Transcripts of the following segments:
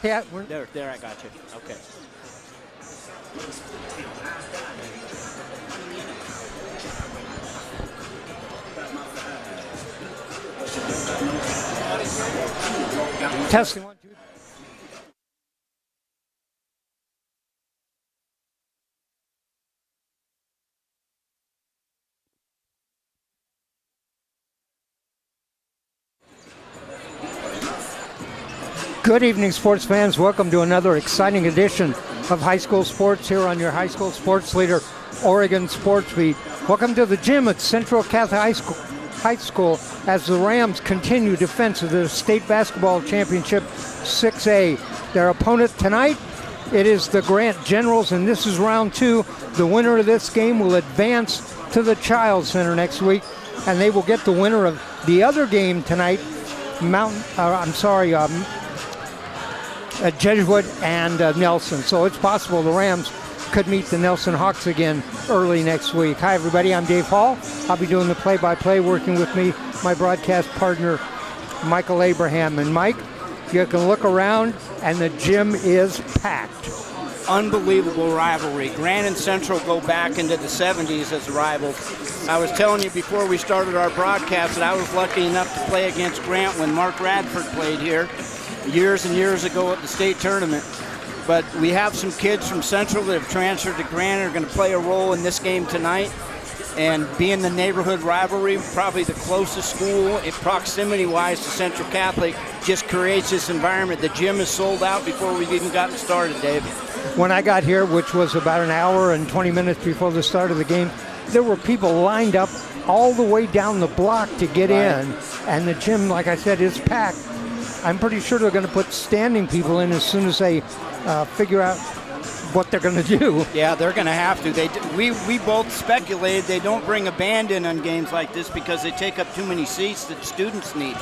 Yeah, there, I got you. Okay. Testing 1, 2. Good evening, sports fans. Welcome to another exciting edition of High School Sports here on your High School Sports Leader, Oregon Sports Beat. Welcome to the gym at Central Catholic High School as the Rams continue defense of the state basketball championship 6A. Their opponent tonight, it is the Grant Generals, and this is round 2. The winner of this game will advance to the Child Center next week, and they will get the winner of the other game tonight, Jesuit and Nelson. So it's possible the Rams could meet the Nelson Hawks again early next week. Hi, everybody. I'm Dave Hall. I'll be doing the play-by-play, working with me, my broadcast partner, Michael Abraham. And Mike, you can look around, and the gym is packed. Unbelievable rivalry. Grant and Central go back into the 70s as rivals. I was telling you before we started our broadcast that I was lucky enough to play against Grant when Mark Radford played here years and years ago at the state tournament. But we have some kids from Central that have transferred to Grant and are going to play a role in this game tonight. And being the neighborhood rivalry, probably the closest school, proximity-wise to Central Catholic, just creates this environment. The gym is sold out before we've even gotten started, Dave. When I got here, which was about an hour and 20 minutes before the start of the game, there were people lined up all the way down the block to get in. And the gym, like I said, is packed. I'm pretty sure they're going to put standing people in as soon as they figure out what they're going to do. Yeah, they're going to have to. We both speculated they don't bring a band in on games like this because they take up too many seats that students need.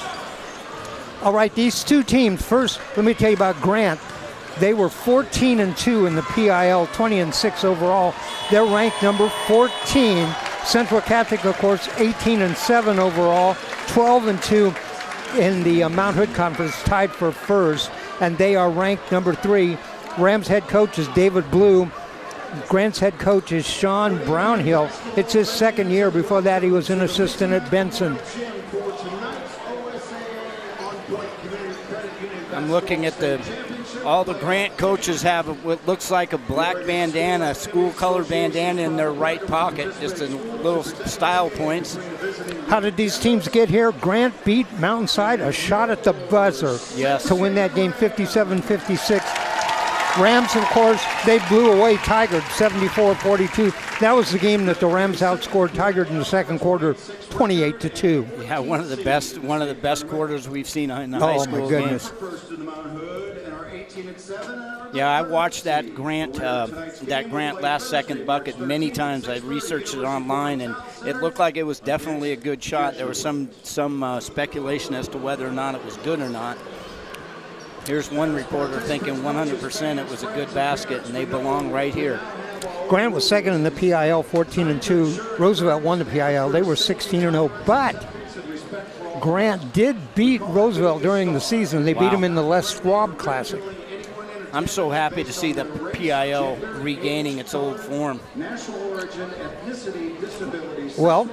All right, these two teams. First, let me tell you about Grant. They were 14-2 in the PIL, 20-6 overall. They're ranked number 14. Central Catholic, of course, 18-7 overall, 12-2 in the Mount Hood Conference, tied for first, and they are ranked number 3. Rams head coach is David Blue. Grant's head coach is Sean Brownhill. It's his second year. Before that, he was an assistant at Benson. I'm looking at all the Grant coaches have what looks like a black bandana, school color bandana in their right pocket, just a little style points. How did these teams get here? Grant beat Mountainside a shot at the buzzer to win that game 57-56. Rams, of course, they blew away Tigard 74-42. That was the game that the Rams outscored Tigard in the second quarter 28-2. Yeah, one of the best quarters we've seen in the high school game. Oh my goodness. Yeah, I watched that Grant last second bucket many times. I researched it online, and it looked like it was definitely a good shot. There was some speculation as to whether or not it was good or not. Here's one reporter thinking 100% it was a good basket, and they belong right here. Grant was second in the PIL, 14-2. Roosevelt won the PIL. They were 16-0, but Grant did beat Roosevelt during the season. They beat him in the Les Schwab Classic. I'm so happy to see the PIL regaining its old form. Well,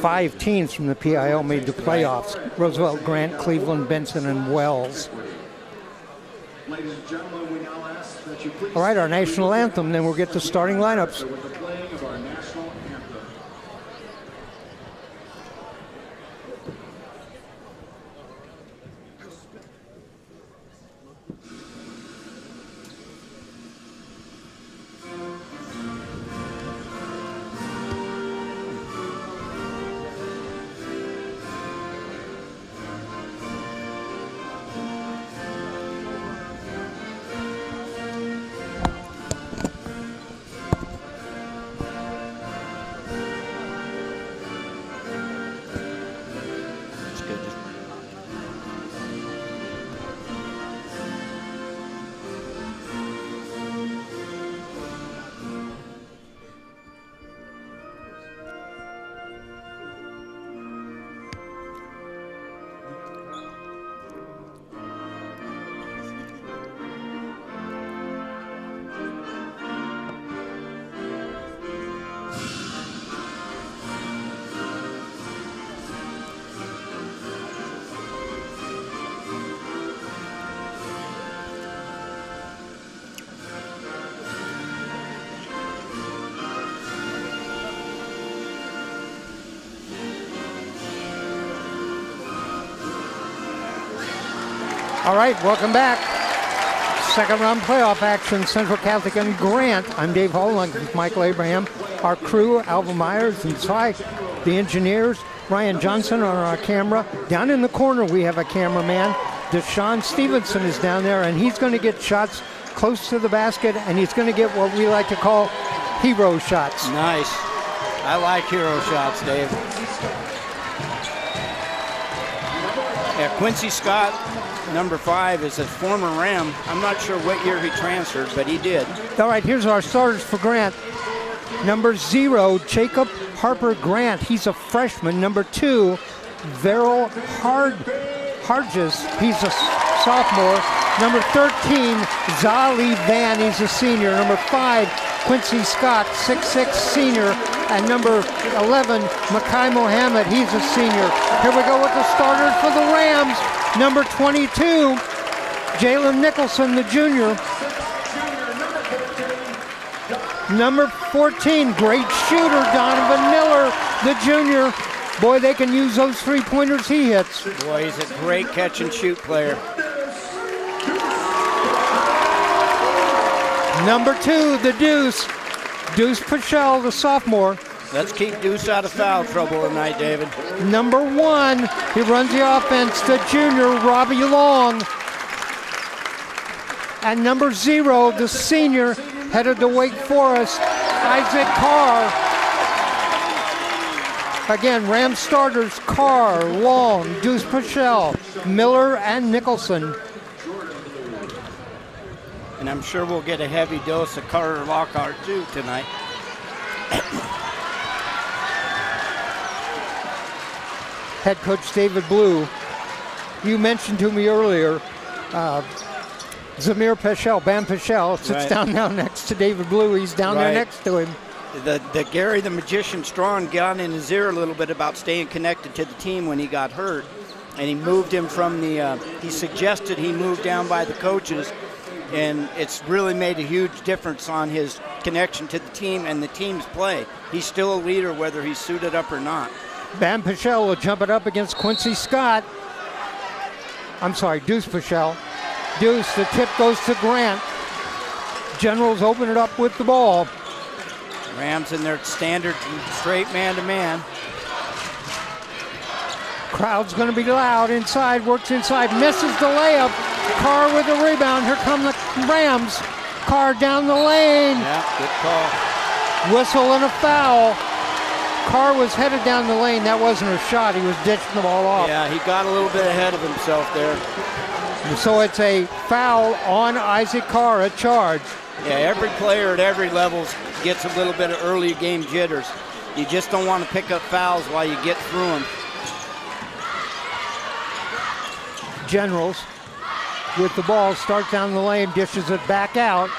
5 teams from the PIL made the playoffs. Roosevelt, Grant, Cleveland, Benson, and Wells. All right, our national anthem, then we'll get to starting lineups. All right, welcome back. Second round playoff action, Central Catholic and Grant. I'm Dave Hall, with Michael Abraham. Our crew, Alva Myers and Cy, the engineers, Ryan Johnson on our camera. Down in the corner, we have a cameraman. Deshaun Stevenson is down there, and he's going to get shots close to the basket, and he's going to get what we like to call hero shots. Nice. I like hero shots, Dave. Yeah, Quincy Scott, number 5, is a former Ram. I'm not sure what year he transferred, but he did. All right, here's our starters for Grant. Number 0, Jacob Harper Grant. He's a freshman. Number 2, Veril Harges. He's a sophomore. Number 13, Zali Van. He's a senior. Number 5, Quincy Scott, 6'6", senior. And number 11, Makai Mohammed. He's a senior. Here we go with the starters for the Rams. Number 22, Jalen Nicholson, the junior. Number 14, great shooter, Donovan Miller, the junior. Boy, they can use those three-pointers he hits. Boy, he's a great catch-and-shoot player. Number 2, the Deuce Pichel, the sophomore. Let's keep Deuce out of foul trouble tonight, David. Number 1, he runs the offense, the junior, Robbie Long. And number 0, the senior, headed to Wake Forest, Isaac Carr. Again, Rams starters, Carr, Long, Deuce Pichel, Miller, and Nicholson. And I'm sure we'll get a heavy dose of Carter Lockhart, too, tonight. Head coach David Blue. You mentioned to me earlier, Zamir Pichel, Bam Pichel, sits down now next to David Blue. He's down there next to him. The Gary the Magician Strong got in his ear a little bit about staying connected to the team when he got hurt. And he moved him from he suggested he move down by the coaches. And it's really made a huge difference on his connection to the team and the team's play. He's still a leader whether he's suited up or not. Bam Pichel will jump it up against Quincy Scott. I'm sorry, Deuce Pichel. Deuce, the tip goes to Grant. Generals open it up with the ball. Rams in their standard straight man-to-man. Crowd's going to be loud inside, works inside, misses the layup. Carr with the rebound. Here come the Rams. Carr down the lane. Yeah, good call. Whistle and a foul. Carr was headed down the lane. That wasn't a shot. He was ditching the ball off. Yeah, he got a little bit ahead of himself there. So it's a foul on Isaac Carr, a charge. Yeah, every player at every level gets a little bit of early game jitters. You just don't want to pick up fouls while you get through them. Generals with the ball, starts down the lane, dishes it back out.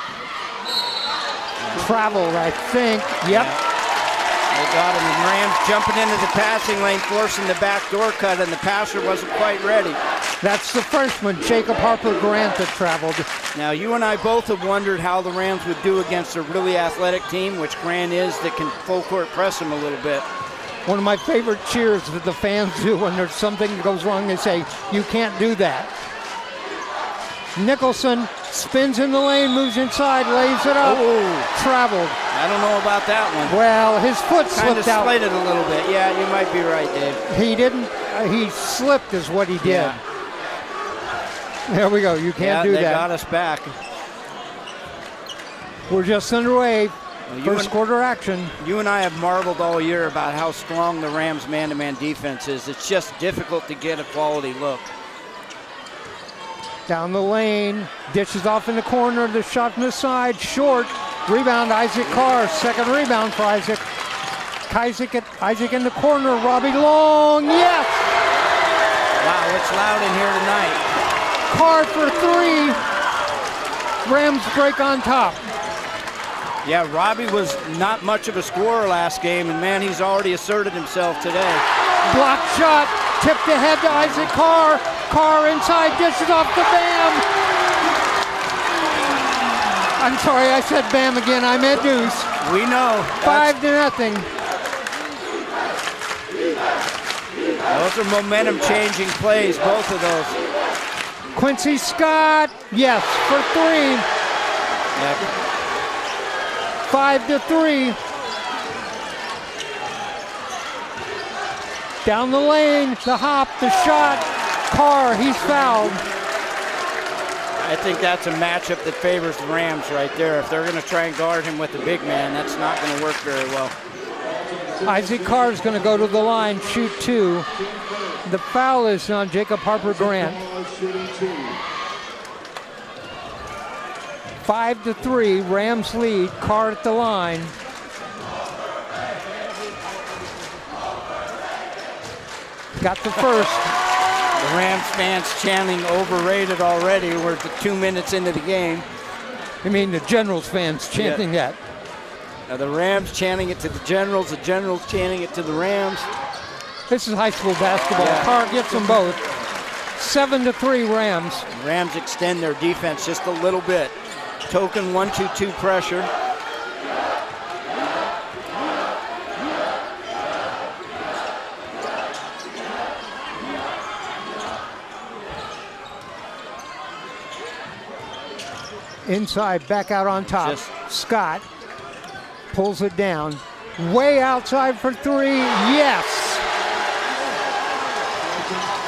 Traveled, I think. Yep. Yeah. They got him. And Rams jumping into the passing lane, forcing the backdoor cut, and the passer wasn't quite ready. That's the freshman, Jacob Harper Grant, that traveled. Now, you and I both have wondered how the Rams would do against a really athletic team, which Grant is, that can full court press them a little bit. One of my favorite cheers that the fans do when there's something that goes wrong, they say, "You can't do that." Nicholson spins in the lane, moves inside, lays it up. Oh. Traveled. I don't know about that one. Well, his foot slipped out. Kind of slid it a little bit. Yeah, you might be right, Dave. He didn't. He slipped is what he did. Yeah. There we go. You can't do they that. got us back. We're just underway. Well, First quarter action. You and I have marveled all year about how strong the Rams man-to-man defense is. It's just difficult to get a quality look. Down the lane, dishes off in the corner, the shot from the side, short. Rebound, Isaac Carr, second rebound for Isaac. Isaac in the corner, Robbie Long, yes! Wow, it's loud in here tonight. Carr for three. Rams break on top. Yeah, Robbie was not much of a scorer last game, and man, he's already asserted himself today. Block shot, tipped ahead to Isaac Carr. Carr inside, dishes off to Bam. I'm sorry, I said Bam again. I meant Deuce. We know. 5-0. Those are momentum-changing plays, both of those. Quincy Scott, yes, for 3. Yep. 5-3. Down the lane, the hop, the shot. Carr, he's fouled. I think that's a matchup that favors the Rams right there. If they're going to try and guard him with a big man, that's not going to work very well. Isaac Carr is going to go to the line, shoot 2. The foul is on Jacob Harper Grant. 5-3, Rams lead. Carr at the line. Got the first. The Rams fans chanting overrated already. We're 2 minutes into the game. I mean the Generals fans chanting that. Now the Rams chanting it to the Generals chanting it to the Rams. This is high school basketball. Yeah. Carr gets them both. 7-3 Rams. Rams extend their defense just a little bit. Token 1-2-2 pressure. Inside, back out on top. Scott pulls it down. Way outside for 3. Yes!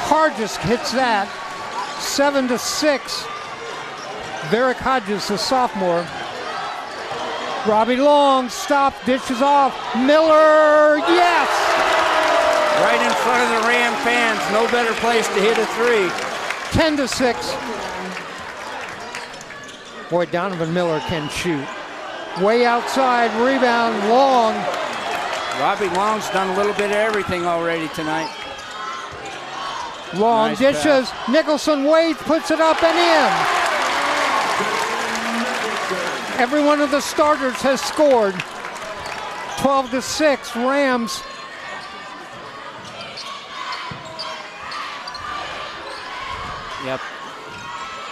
Carr just hits that. 7-6. Varick Hodges, the sophomore. Robbie Long, stop, dishes off. Miller, yes! Right in front of the Ram fans. No better place to hit a 3. 10-6. Boy, Donovan Miller can shoot. Way outside, rebound, Long. Robbie Long's done a little bit of everything already tonight. Long Nice dishes, pass. Nicholson waits, puts it up and in. Every one of the starters has scored. 12-6, Rams. Yep.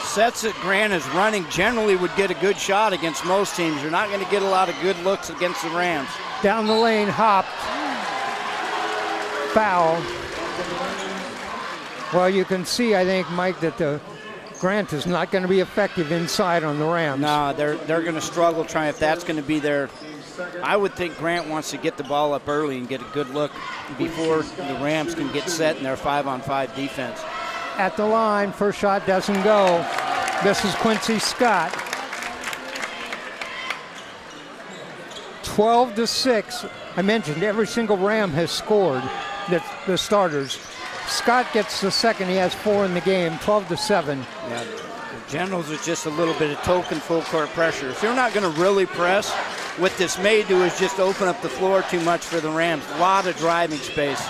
Sets that Grant is running generally would get a good shot against most teams. You're not going to get a lot of good looks against the Rams. Down the lane, hop. Foul. Well, you can see, I think, Mike, that the Grant is not going to be effective inside on the Rams. No, they're going to struggle trying. If that's going to be their, I would think Grant wants to get the ball up early and get a good look before the Rams can get set in their 5-on-5 defense. At the line, first shot doesn't go. This is Quincy Scott. 12-6. I mentioned every single Ram has scored, the starters. Scott gets the second. He has 4 in the game, 12-7. Yeah, the Generals is just a little bit of token full court pressure. If you're not going to really press, what this may do is just open up the floor too much for the Rams. A lot of driving space.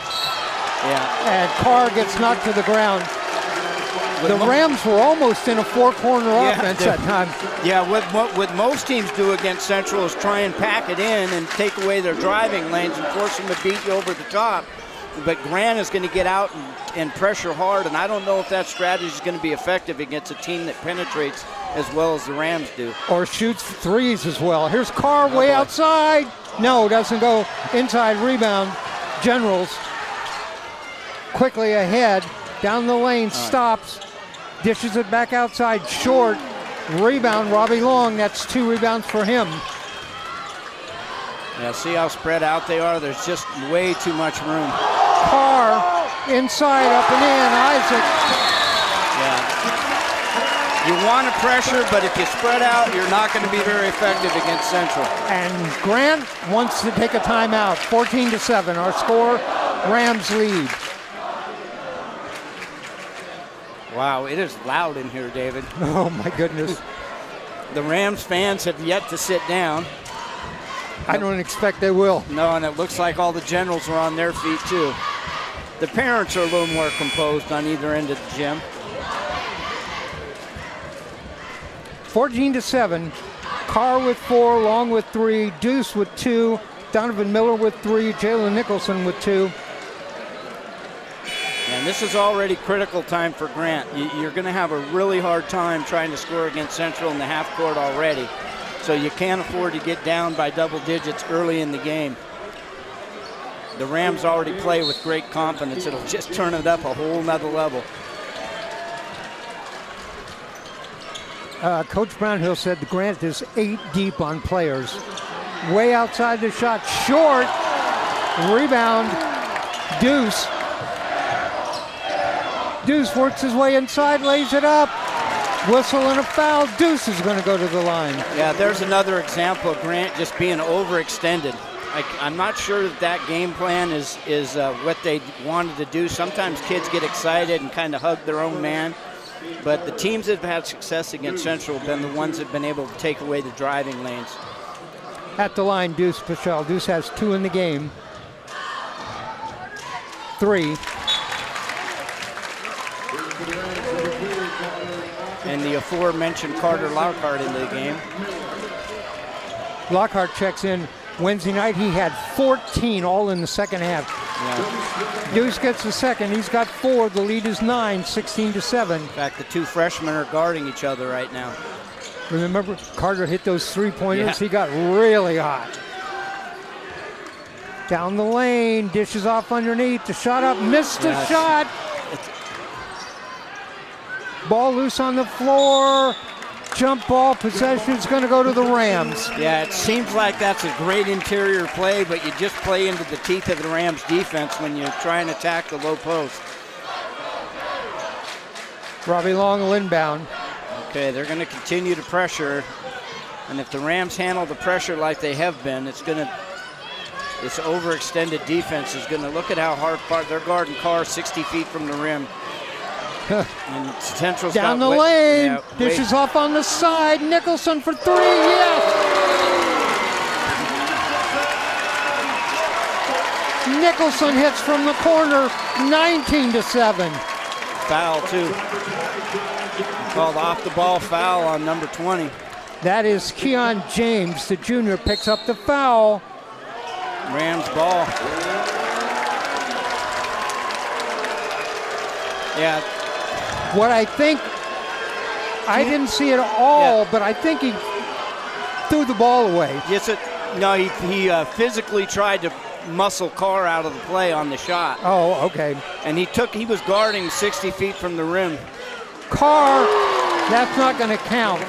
Yeah. And Carr gets knocked to the ground. The Rams were almost in a 4-corner offense that time. Yeah, what most teams do against Central is try and pack it in and take away their driving lanes and force them to beat you over the top. But Grant is going to get out and pressure hard, and I don't know if that strategy is going to be effective against a team that penetrates as well as the Rams do. Or shoots threes as well. Here's Carr way outside. No, doesn't go. Inside rebound. Generals quickly ahead. Down the lane, stops. Dishes it back outside, short. Rebound, Robbie Long. That's 2 rebounds for him. Yeah, see how spread out they are? There's just way too much room. Carr, inside, up and in. Isaac. Yeah. You want to pressure, but if you spread out, you're not going to be very effective against Central. And Grant wants to take a timeout. 14-7. Our score, Rams lead. Wow, it is loud in here, David. Oh, my goodness. The Rams fans have yet to sit down. I don't expect they will. No, and it looks like all the Generals are on their feet, too. The parents are a little more composed on either end of the gym. 14-7. Carr with 4, Long with 3, Deuce with 2, Donovan Miller with 3, Jalen Nicholson with 2. And this is already critical time for Grant. You're going to have a really hard time trying to score against Central in the half court already. So you can't afford to get down by double digits early in the game. The Rams already play with great confidence. It'll just turn it up a whole nother level. Coach Brownhill said the Grant is 8 deep on players. Way outside the shot, short, rebound, Deuce. Deuce works his way inside, lays it up. Whistle and a foul. Deuce is going to go to the line. Yeah, there's another example of Grant just being overextended. I'm not sure that game plan is what they wanted to do. Sometimes kids get excited and kind of hug their own man. But the teams that have had success against Central have been the ones that have been able to take away the driving lanes. At the line, Deuce Pichel. Deuce has 2 in the game. 3. And the aforementioned Carter Lockhart into the game. Lockhart checks in Wednesday night. He had 14 all in the second half. Yeah. Deuce gets the second. He's got 4. The lead is 9, 16-7. In fact, the 2 freshmen are guarding each other right now. Remember, Carter hit those 3-pointers. Yeah. He got really hot. Down the lane, dishes off underneath. The shot up, missed the shot. Ball loose on the floor. Jump ball, possession's going to go to the Rams. Yeah, it seems like that's a great interior play, but you just play into the teeth of the Rams defense when you try and attack the low post. Robbie Long will inbound. Okay, they're going to continue to pressure, and if the Rams handle the pressure like they have been, this overextended defense is going to look at how hard they're guarding Carr 60 feet from the rim. And Central's down the lane, dishes off on the side. Nicholson for 3, yes! Nicholson hits from the corner, 19-7. Foul, too. Called off the ball foul on number 20. That is Keon James, the junior, picks up the foul. Rams ball. Yeah. What I think, I didn't see it all, but I think he threw the ball away. Yes, he physically tried to muscle Carr out of the play on the shot. Oh, okay. And he was guarding 60 feet from the rim. Carr, that's not going to count.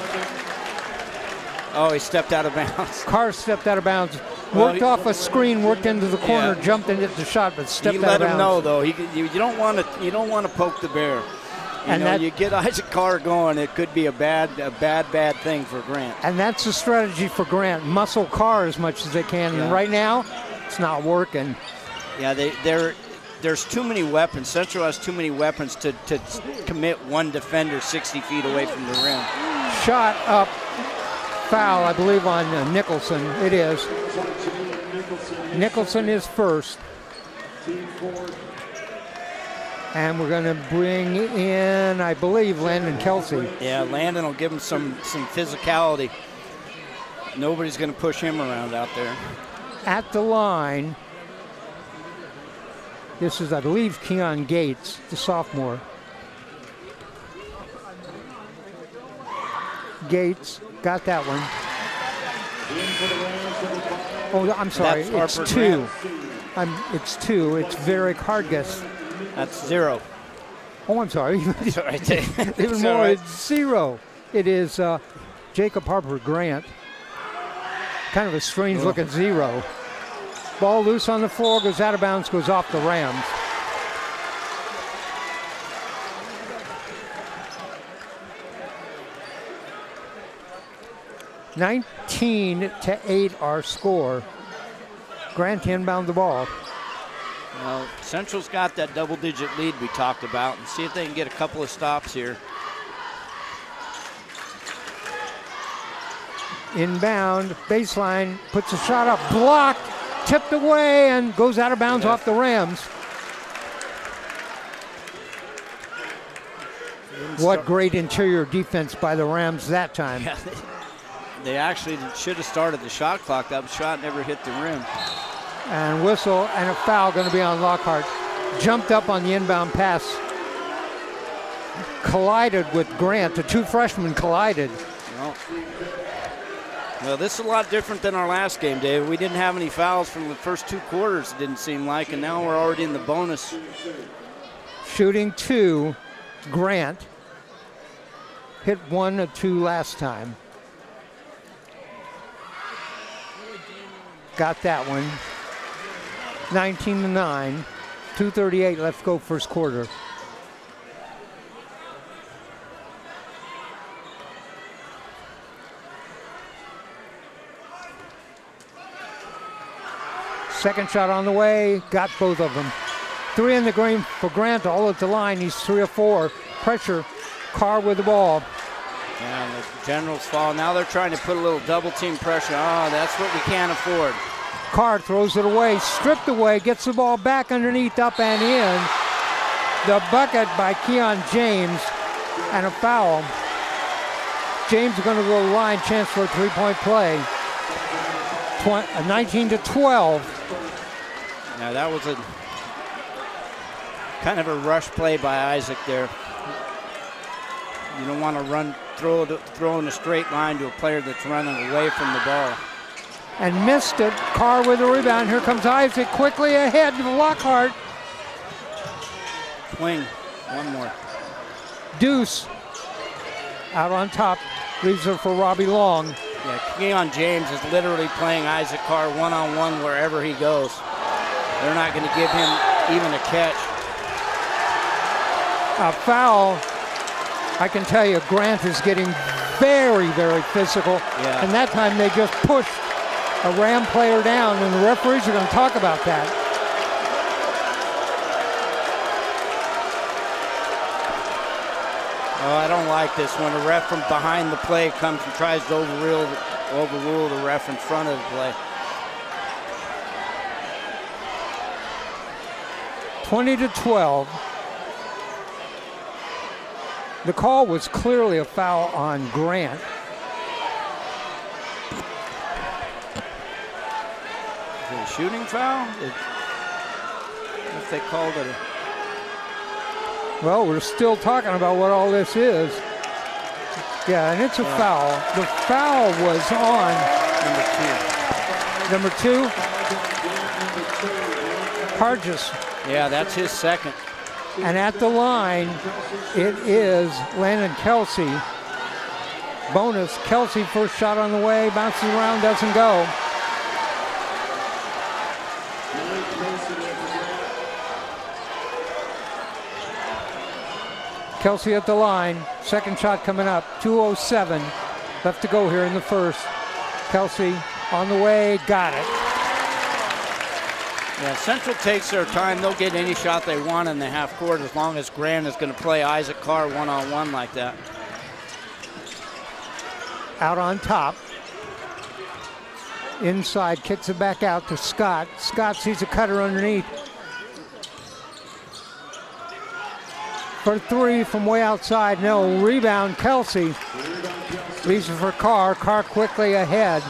Oh, he stepped out of bounds. Carr stepped out of bounds. Worked off a screen, worked into the corner, jumped and hit the shot, but stepped out of bounds. You let him know, though. You don't want to poke the bear. You get Isaac Carr going, it could be a bad thing for Grant. And that's the strategy for Grant. Muscle Carr as much as they can. Yeah. And right now, it's not working. Yeah, there's too many weapons. Central has too many weapons to commit one defender 60 feet away from the rim. Shot up, foul, I believe, on Nicholson. It is. Nicholson is first. And we're going to bring in, I believe, Landon Kelsey. Yeah, Landon will give him some physicality. Nobody's going to push him around out there. At the line, this is, I believe, Keon Gates, the sophomore. Gates got that one. Oh, I'm sorry, it's 2. It's 2. It's Varick Hargis. That's 0. Oh, I'm sorry. That's all right. Even more, right. It's 0. It is Jacob Harper Grant. Kind of a strange-looking 0. Ball loose on the floor, goes out of bounds, goes off the Rams. (19-8) our score. Grant inbound the ball. Well, Central's got that double-digit lead we talked about, and see if they can get a couple of stops here. Inbound, baseline, puts a shot up, blocked, tipped away, and goes out of bounds off the Rams. What great interior defense by the Rams that time. Yeah, they actually should have started the shot clock. That shot never hit the rim. And whistle and a foul going to be on Lockhart. Jumped up on the inbound pass. Collided with Grant. The 2 freshmen collided. Well, this is a lot different than our last game, Dave. We didn't have any fouls from the first 2 quarters, it didn't seem like, and now we're already in the bonus. Shooting 2, Grant. Hit 1 of 2 last time. Got that one. 19-9. 2:38 left to go first quarter. Second shot on the way, got both of them. 3 in the green for Grant, all at the line. He's 3 of 4. Pressure, Carr with the ball. And the Generals fall. Now they're trying to put a little double team pressure. Oh, that's what we can't afford. Carr throws it away, stripped away, gets the ball back underneath, up and in. The bucket by Keon James, and a foul. James is going to go to the line, chance for a three-point play. 19-12. Now that was a kind of a rush play by Isaac there. You don't want to throw in a straight line to a player that's running away from the ball. And missed it. Carr with a rebound. Here comes Isaac quickly ahead to Lockhart. Swing. One more. Deuce out on top. Leaves her for Robbie Long. Yeah, Keon James is literally playing Isaac Carr one-on-one wherever he goes. They're not going to give him even a catch. A foul. I can tell you, Grant is getting very, very physical. Yeah. And that time they just pushed a Ram player down, and the referees are going to talk about that. Oh, I don't like this when a ref from behind the play comes and tries to overrule the ref in front of the play. 20-12. The call was clearly a foul on Grant. Is it a shooting foul? If they called it a... Well, we're still talking about what all this is. Yeah, and it's a foul. The foul was on number two. Hargis. Yeah, that's his second. And at the line, it is Landon Kelsey. Bonus, Kelsey first shot on the way, bounces around, doesn't go. Kelsey at the line, second shot coming up, 2:07 left to go here in the first. Kelsey on the way, got it. Yeah, Central takes their time. They'll get any shot they want in the half court as long as Grant is going to play Isaac Carr one-on-one like that. Out on top. Inside, kicks it back out to Scott. Scott sees a cutter underneath. For three from way outside, no. Rebound, Kelsey. Leaves it for Carr. Carr quickly ahead.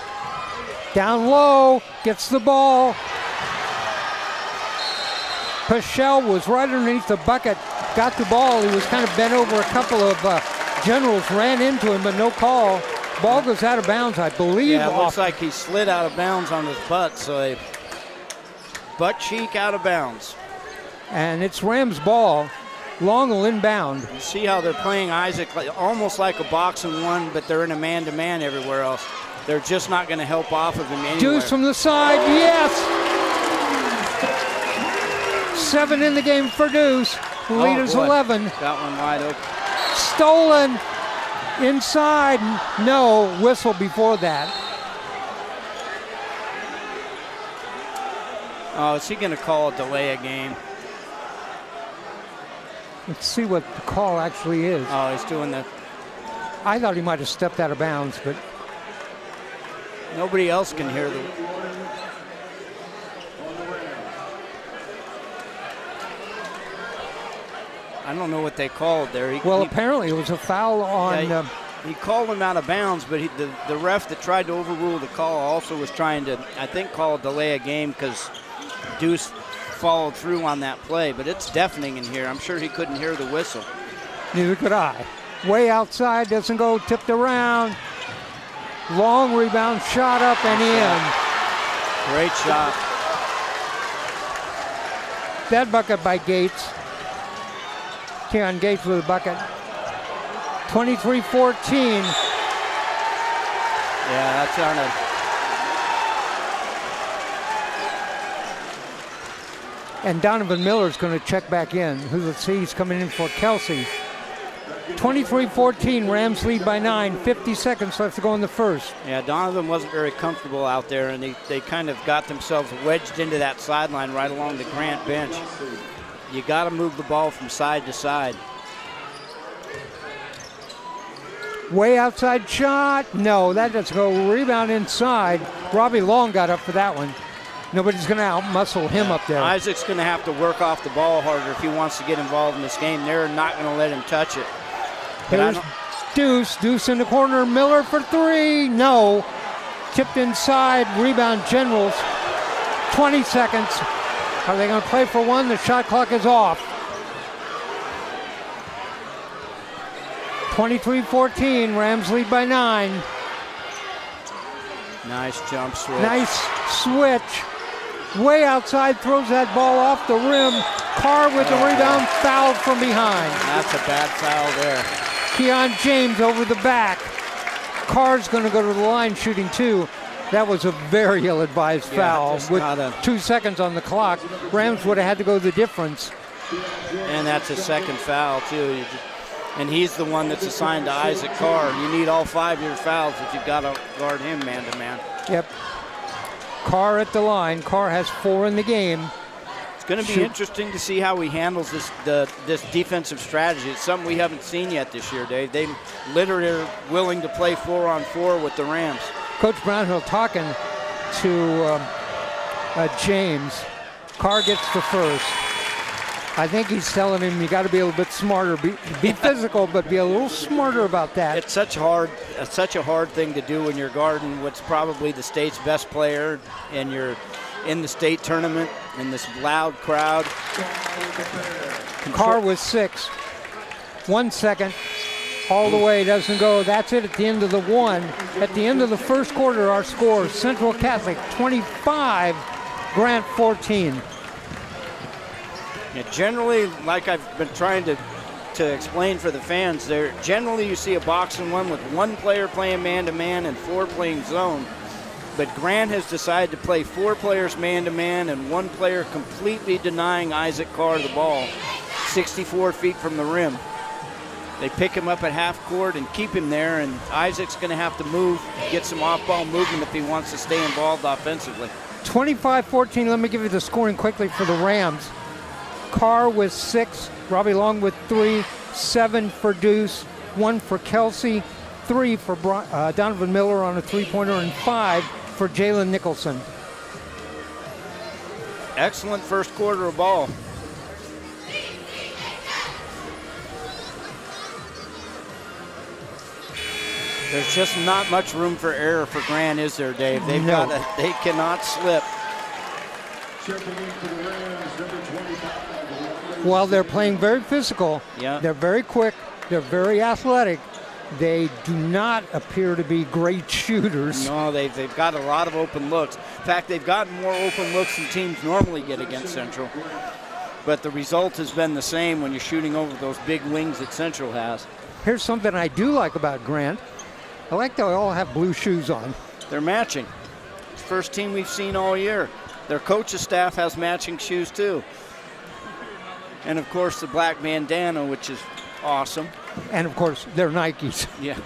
Down low, gets the ball. Pichelle was right underneath the bucket, got the ball. He was kind of bent over. A couple of Generals ran into him, but no call. Ball goes out of bounds, I believe. Yeah, it looks like he slid out of bounds on his butt, so a butt cheek out of bounds. And it's Rams' ball. Long will inbound. You see how they're playing Isaac almost like a box and one, but they're in a man-to-man everywhere else. They're just not going to help off of him anywhere. Deuce from the side, yes! 7 in the game for Deuce. Lead is 11. That one wide open. Stolen inside. No, whistle before that. Oh, is he going to call a delay a game? Let's see what the call actually is. Oh, he's doing the... I thought he might have stepped out of bounds, but... Nobody else can hear the... I don't know what they called there. Apparently it was a foul on... Yeah, he called him out of bounds, but the ref that tried to overrule the call also was trying to, I think, call a delay a game because Deuce followed through on that play. But it's deafening in here. I'm sure he couldn't hear the whistle. Neither could I. Way outside, doesn't go, tipped around. Long rebound, shot up and in. Great shot. That bucket by Gates. Keon Gates with a bucket. 23-14. Yeah, that's on a... And Donovan Miller's going to check back in. Let's see, he's coming in for Kelsey. 23-14, Rams lead by 9. 50 seconds left to go in the first. Yeah, Donovan wasn't very comfortable out there, and they kind of got themselves wedged into that sideline right along the Grant bench. You got to move the ball from side to side. Way outside shot. No, that doesn't go. Rebound inside. Robbie Long got up for that one. Nobody's going to out-muscle him up there. Isaac's going to have to work off the ball harder if he wants to get involved in this game. They're not going to let him touch it. Here's Deuce. Deuce in the corner. Miller for three. No. Tipped inside. Rebound Generals. 20 seconds. Are they going to play for one? The shot clock is off. 23-14. Rams lead by 9. Nice jump switch. Nice switch. Way outside. Throws that ball off the rim. Carr with the rebound. Fouled from behind. That's a bad foul there. Keon James over the back. Carr's going to go to the line shooting 2. That was a very ill-advised foul with 2 seconds on the clock. Rams would have had to go the difference. And that's a second foul, too. And he's the one that's assigned to Isaac Carr. You need all 5 of your fouls if you've got to guard him man-to-man. Yep. Carr at the line. Carr has 4 in the game. It's going to be interesting to see how he handles this defensive strategy. It's something we haven't seen yet this year, Dave. They literally are willing to play 4-on-4 with the Rams. Coach Brownhill talking to James. Carr gets the first. I think he's telling him you got to be a little bit smarter. Be physical, but be a little smarter about that. It's such a hard thing to do when you're guarding what's probably the state's best player, and you're in the state tournament in this loud crowd. Carr with 6. 1 second. All the way, doesn't go. That's it at the end of the 1. At the end of the first quarter, our score, Central Catholic 25, Grant 14. Yeah, generally, like I've been trying to explain for the fans, there generally you see a boxing one with 1 player playing man-to-man and 4 playing zone. But Grant has decided to play 4 players man-to-man and 1 player completely denying Isaac Carr the ball 64 feet from the rim. They pick him up at half court and keep him there, and Isaac's going to have to move, get some off-ball movement if he wants to stay involved offensively. 25-14, let me give you the scoring quickly for the Rams. Carr with 6, Robbie Long with 3, 7 for Deuce, 1 for Kelsey, 3 for Donovan Miller on a three-pointer, and 5 for Jalen Nicholson. Excellent first quarter of ball. There's just not much room for error for Grant, is there, Dave? They cannot slip. While they're playing very physical, they're very quick, they're very athletic, they do not appear to be great shooters. No, they've got a lot of open looks. In fact, they've gotten more open looks than teams normally get against Central. But the result has been the same when you're shooting over those big wings that Central has. Here's something I do like about Grant. I like that they all have blue shoes on. They're matching. It's the first team we've seen all year. Their coach's staff has matching shoes too. And of course the black bandana, which is awesome. And of course they're Nikes. Yeah.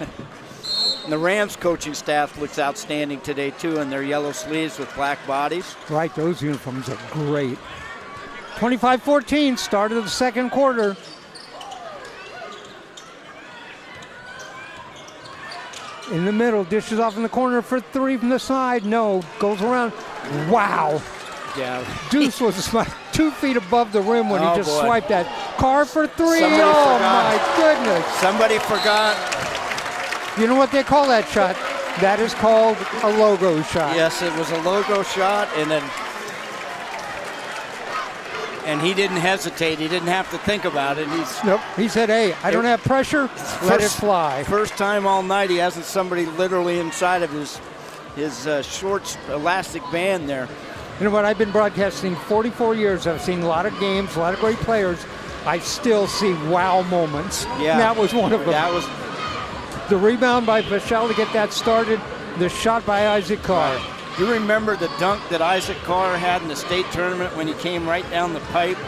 And the Rams coaching staff looks outstanding today too in their yellow sleeves with black bodies. Right, those uniforms are great. 25-14, start of the second quarter. In the middle, dishes off in the corner for 3 from the side. No, goes around. Wow. Yeah. Deuce was 2 feet above the rim when he just swiped that. Carr for 3. Somebody forgot. My goodness. Somebody forgot. You know what they call that shot? That is called a logo shot. Yes, it was a logo shot, and he didn't hesitate. He didn't have to think about it. Nope. He said, hey, I don't have pressure. Let it fly. First time all night he hasn't somebody literally inside of his short elastic band there. You know what? I've been broadcasting 44 years. I've seen a lot of games, a lot of great players. I still see wow moments. Yeah. That was one of them. That was The rebound by Vachel to get that started. The shot by Isaac Carr. You remember the dunk that Isaac Carr had in the state tournament when he came right down the pipe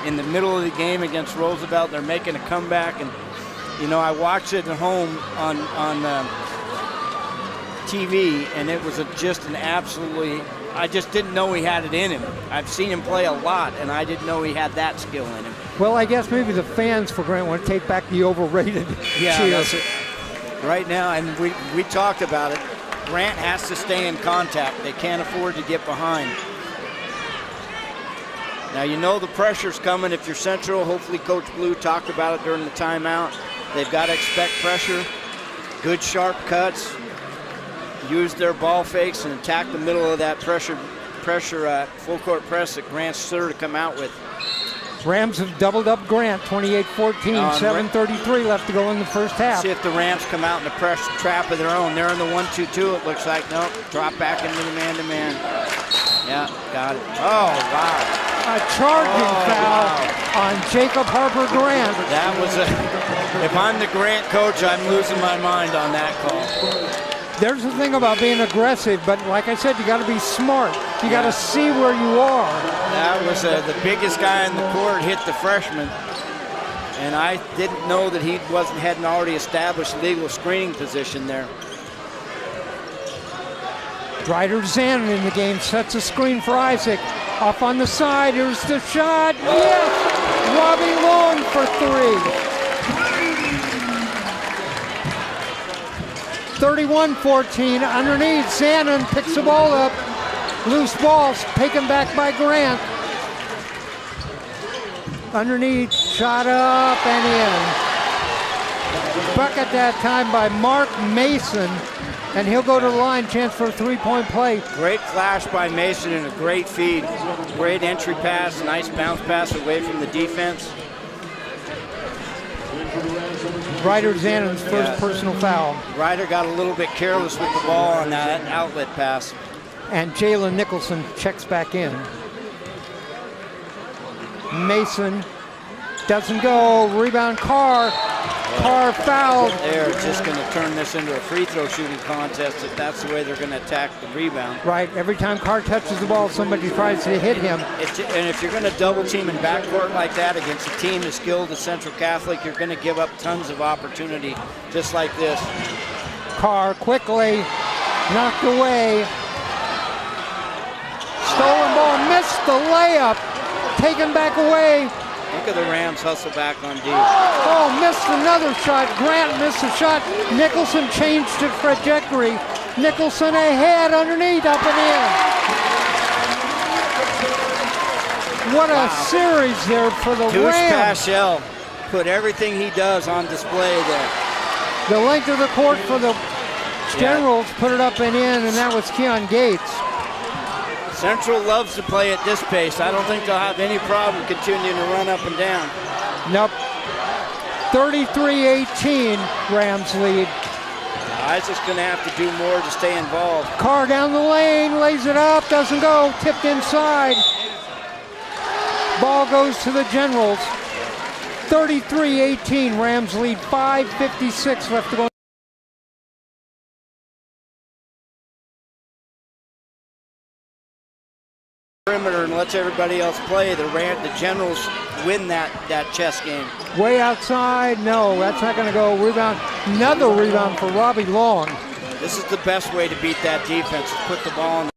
in the middle of the game against Roosevelt? They're making a comeback, and you know, I watched it at home on TV, and it was just an absolutely, I just didn't know he had it in him. I've seen him play a lot, and I didn't know he had that skill in him. Well, I guess maybe the fans for Grant want to take back the overrated cheer. That's it. Right now, and we talked about it, Grant has to stay in contact. They can't afford to get behind. Now, you know the pressure's coming if you're Central. Hopefully Coach Blue talked about it during the timeout. They've got to expect pressure, good sharp cuts, use their ball fakes and attack the middle of that pressure full court press that Grant's sure to come out with. Rams have doubled up Grant, 28-14, 7:33 left to go in the first half. See if the Rams come out in the pressure trap of their own. They're in the 1-2-2, it looks like. Nope, drop back into the man-to-man. Yeah, got it. Oh, wow. A charging foul on Jacob Harper Grant. That was if I'm the Grant coach, I'm losing my mind on that call. There's the thing about being aggressive, but like I said, you got to be smart. You got to see where you are. That was the biggest guy in the court hit the freshman, and I didn't know that he hadn't already established legal screening position there. Ryder Zanin in the game sets a screen for Isaac. Off on the side, here's the shot. Yes! Robbie Long for three. 31-14 underneath. Zanin picks the ball up. Loose ball taken back by Grant. Underneath, shot up and in. Bucket that time by Mark Mason. And he'll go to the line, chance for a three-point play. Great flash by Mason and a great feed. Great entry pass, nice bounce pass away from the defense. Ryder Zanin's first personal foul. Ryder got a little bit careless with the ball on that outlet pass. And Jalen Nicholson checks back in. Mason doesn't go. Rebound Carr. Carr fouled. They're just going to turn this into a free throw shooting contest if that's the way they're going to attack the rebound. Right. Every time Carr touches the ball, somebody tries to hit him. And if you're going to double team in backcourt like that against a team as skilled as Central Catholic, you're going to give up tons of opportunity just like this. Carr quickly knocked away. Stolen ball, missed the layup. Taken back away. Look at the Rams hustle back on D. Oh, missed another shot. Grant missed a shot. Nicholson changed the trajectory. Nicholson ahead, underneath, up and in. What a series there for the Deuce Rams. Paschal put everything he does on display there. The length of the court for the Generals put it up and in, and that was Keon Gates. Central loves to play at this pace. I don't think they'll have any problem continuing to run up and down. Nope. 33-18, Rams lead. Isaac's going to have to do more to stay involved. Carr down the lane, lays it up, doesn't go, tipped inside. Ball goes to the Generals. 33-18, Rams lead, 5:56 left to go. Perimeter and lets everybody else play. The Generals win that chess game. Way outside, no, that's not going to go. Rebound, another rebound for Robbie Long. This is the best way to beat that defense, is put the ball in the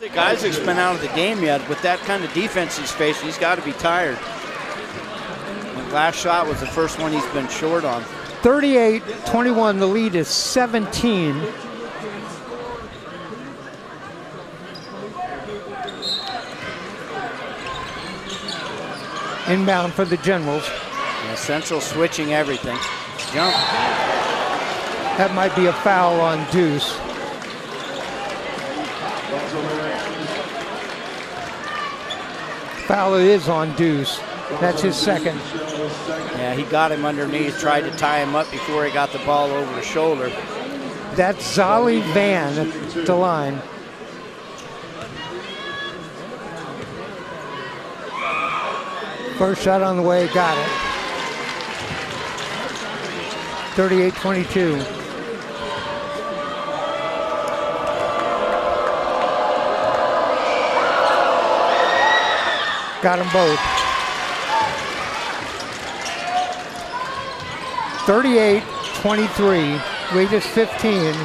I think Isaac's been out of the game yet. With that kind of defense he's facing, he's got to be tired. The last shot was the first one he's been short on. 38-21, the lead is 17. Inbound for the Generals. Yeah, Central switching everything. Jump. That might be a foul on Deuce. Foul is on Deuce. That's his second. Yeah, he got him underneath, tried to tie him up before he got the ball over his shoulder. That's Zolly Van at the line. First shot on the way, got it. 38-22. Got them both. 38-23. Lead is 15.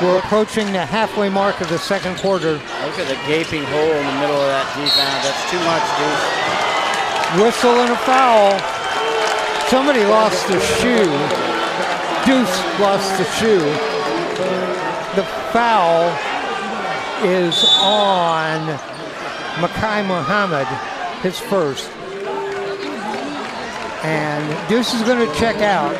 We're approaching the halfway mark of the second quarter. Look at the gaping hole in the middle of that rebound. That's too much, dude. Whistle and a foul. Somebody lost the shoe. Deuce lost the shoe. The foul is on Makai Muhammad, his first. And Deuce is going to check out.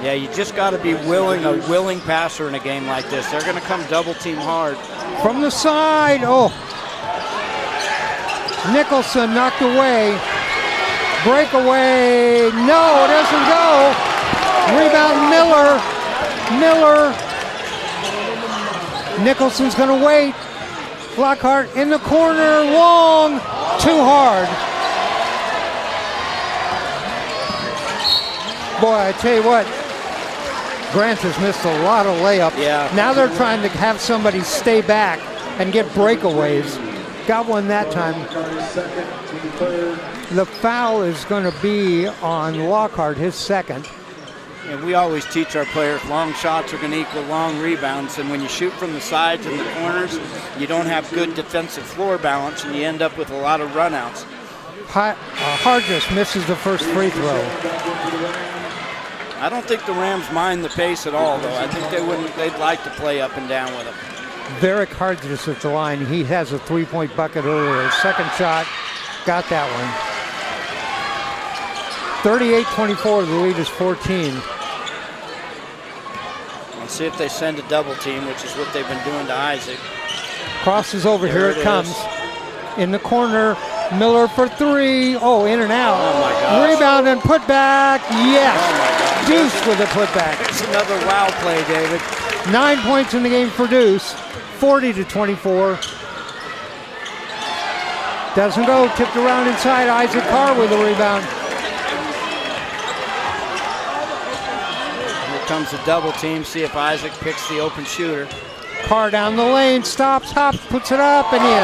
Yeah, you just got to be willing, a willing passer in a game like this. They're going to come double team hard. From the side, oh. Nicholson knocked away. Breakaway, no, it doesn't go. Rebound Miller. Nicholson's gonna wait. Lockhart in the corner, long, too hard. Boy, I tell you what, Grant has missed a lot of layups. Yeah. Now they're trying to have somebody stay back and get breakaways. Got one that time. The foul is going to be on Lockhart, his second. And we always teach our players long shots are going to equal long rebounds, and when you shoot from the sides and the corners, you don't have good defensive floor balance, and you end up with a lot of runouts. Hargis misses the first free throw. I don't think the Rams mind the pace at all, though. I think they'd like to play up and down with him. Varick Hargis at the line. He has a three-point bucket earlier. Second shot, got that one. 38-24, the lead is 14. Let's see if they send a double team, which is what they've been doing to Isaac. Crosses over, here it comes. In the corner, Miller for three. Oh, in and out. Oh my gosh. Rebound and put back. Yes. Oh my gosh. Deuce with a putback. It's another wow play, David. 9 points in the game for Deuce. 40-24. Doesn't go. Tipped around inside. Isaac Carr with a rebound. Here comes the double team. See if Isaac picks the open shooter. Carr down the lane. Stops, hops, puts it up and in.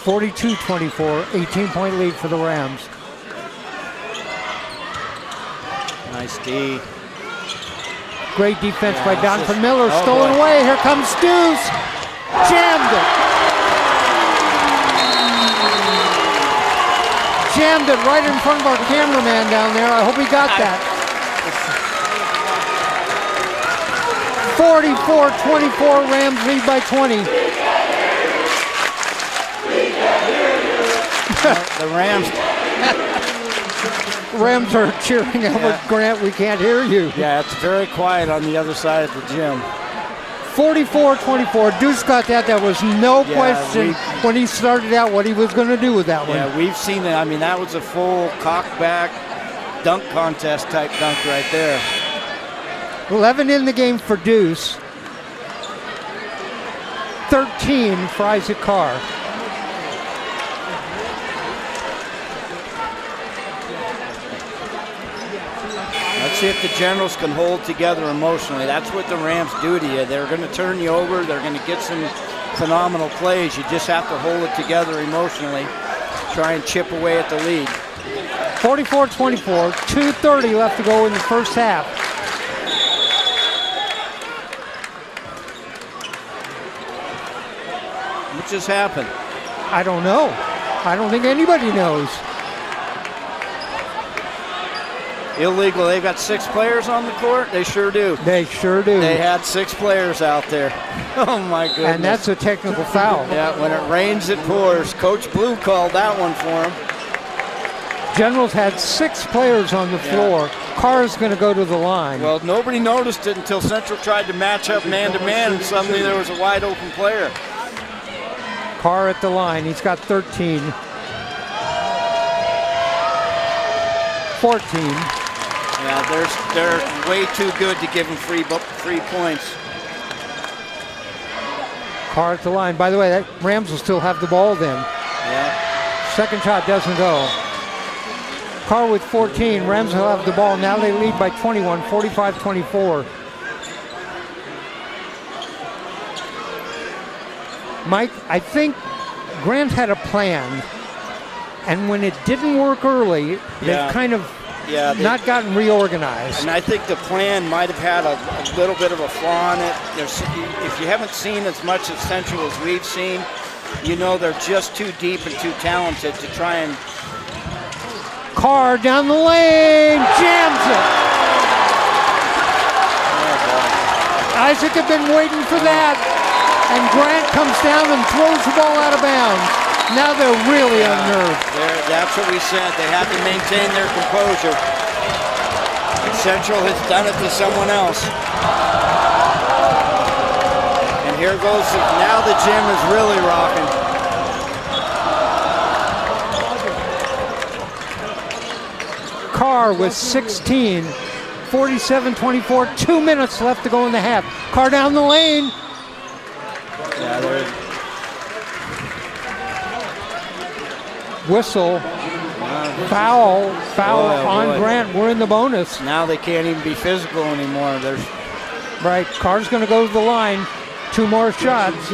(42-24), 18-point lead for the Rams. Nice D. Great defense by Donovan Miller. Stolen away. Here comes Deuce. Jammed it. Jammed it right in front of our cameraman down there. I hope he got that. 44-24, Rams lead by 20. The Rams are cheering out with Grant. We can't hear you. Yeah, it's very quiet on the other side of the gym. 44-24. Deuce got that. There was no question when he started out what he was going to do with that one. Yeah, we've seen it. I mean, that was a full cockback dunk contest type dunk right there. 11 in the game for Deuce. 13 for Isaac Carr. Let's see if the Generals can hold together emotionally. That's what the Rams do to you. They're going to turn you over. They're going to get some phenomenal plays. You just have to hold it together emotionally. Try and chip away at the lead. 44-24, 2:30 left to go in the first half. What just happened? I don't know. I don't think anybody knows. Illegal. They've got 6 players on the court? They sure do. They sure do. They had 6 players out there. Oh, my goodness. And that's a technical foul. Yeah, when it rains, it pours. Coach Blue called that one for him. Generals had 6 players on the floor. Carr's going to go to the line. Well, nobody noticed it until Central tried to match up man-to-man, and suddenly there was a wide-open player. Carr at the line. He's got 13. 14. Yeah, they're way too good to give him free points. Carr at the line. By the way, that Rams will still have the ball then. Yeah. Second shot doesn't go. Carr with 14. Rams will have the ball. Now they lead by 21, 45-24. Mike, I think Grant had a plan, and when it didn't work early, they've kind of not gotten reorganized. And I think the plan might have had a little bit of a flaw in it. If you haven't seen as much of Central as we've seen, you know they're just too deep and too talented to try and... Carr down the lane, jams it. Isaac had been waiting for that, and Grant comes down and throws the ball out of bounds. Now they're really unnerved. That's what we said. They have to maintain their composure. And Central has done it to someone else. And here goes, now the gym is really rocking. Carr with 16, 47-24, 2 minutes left to go in the half. Carr down the lane. Whistle, foul on Grant. We're in the bonus. Now they can't even be physical anymore. Right, Carr's going to go to the line. 2 more shots.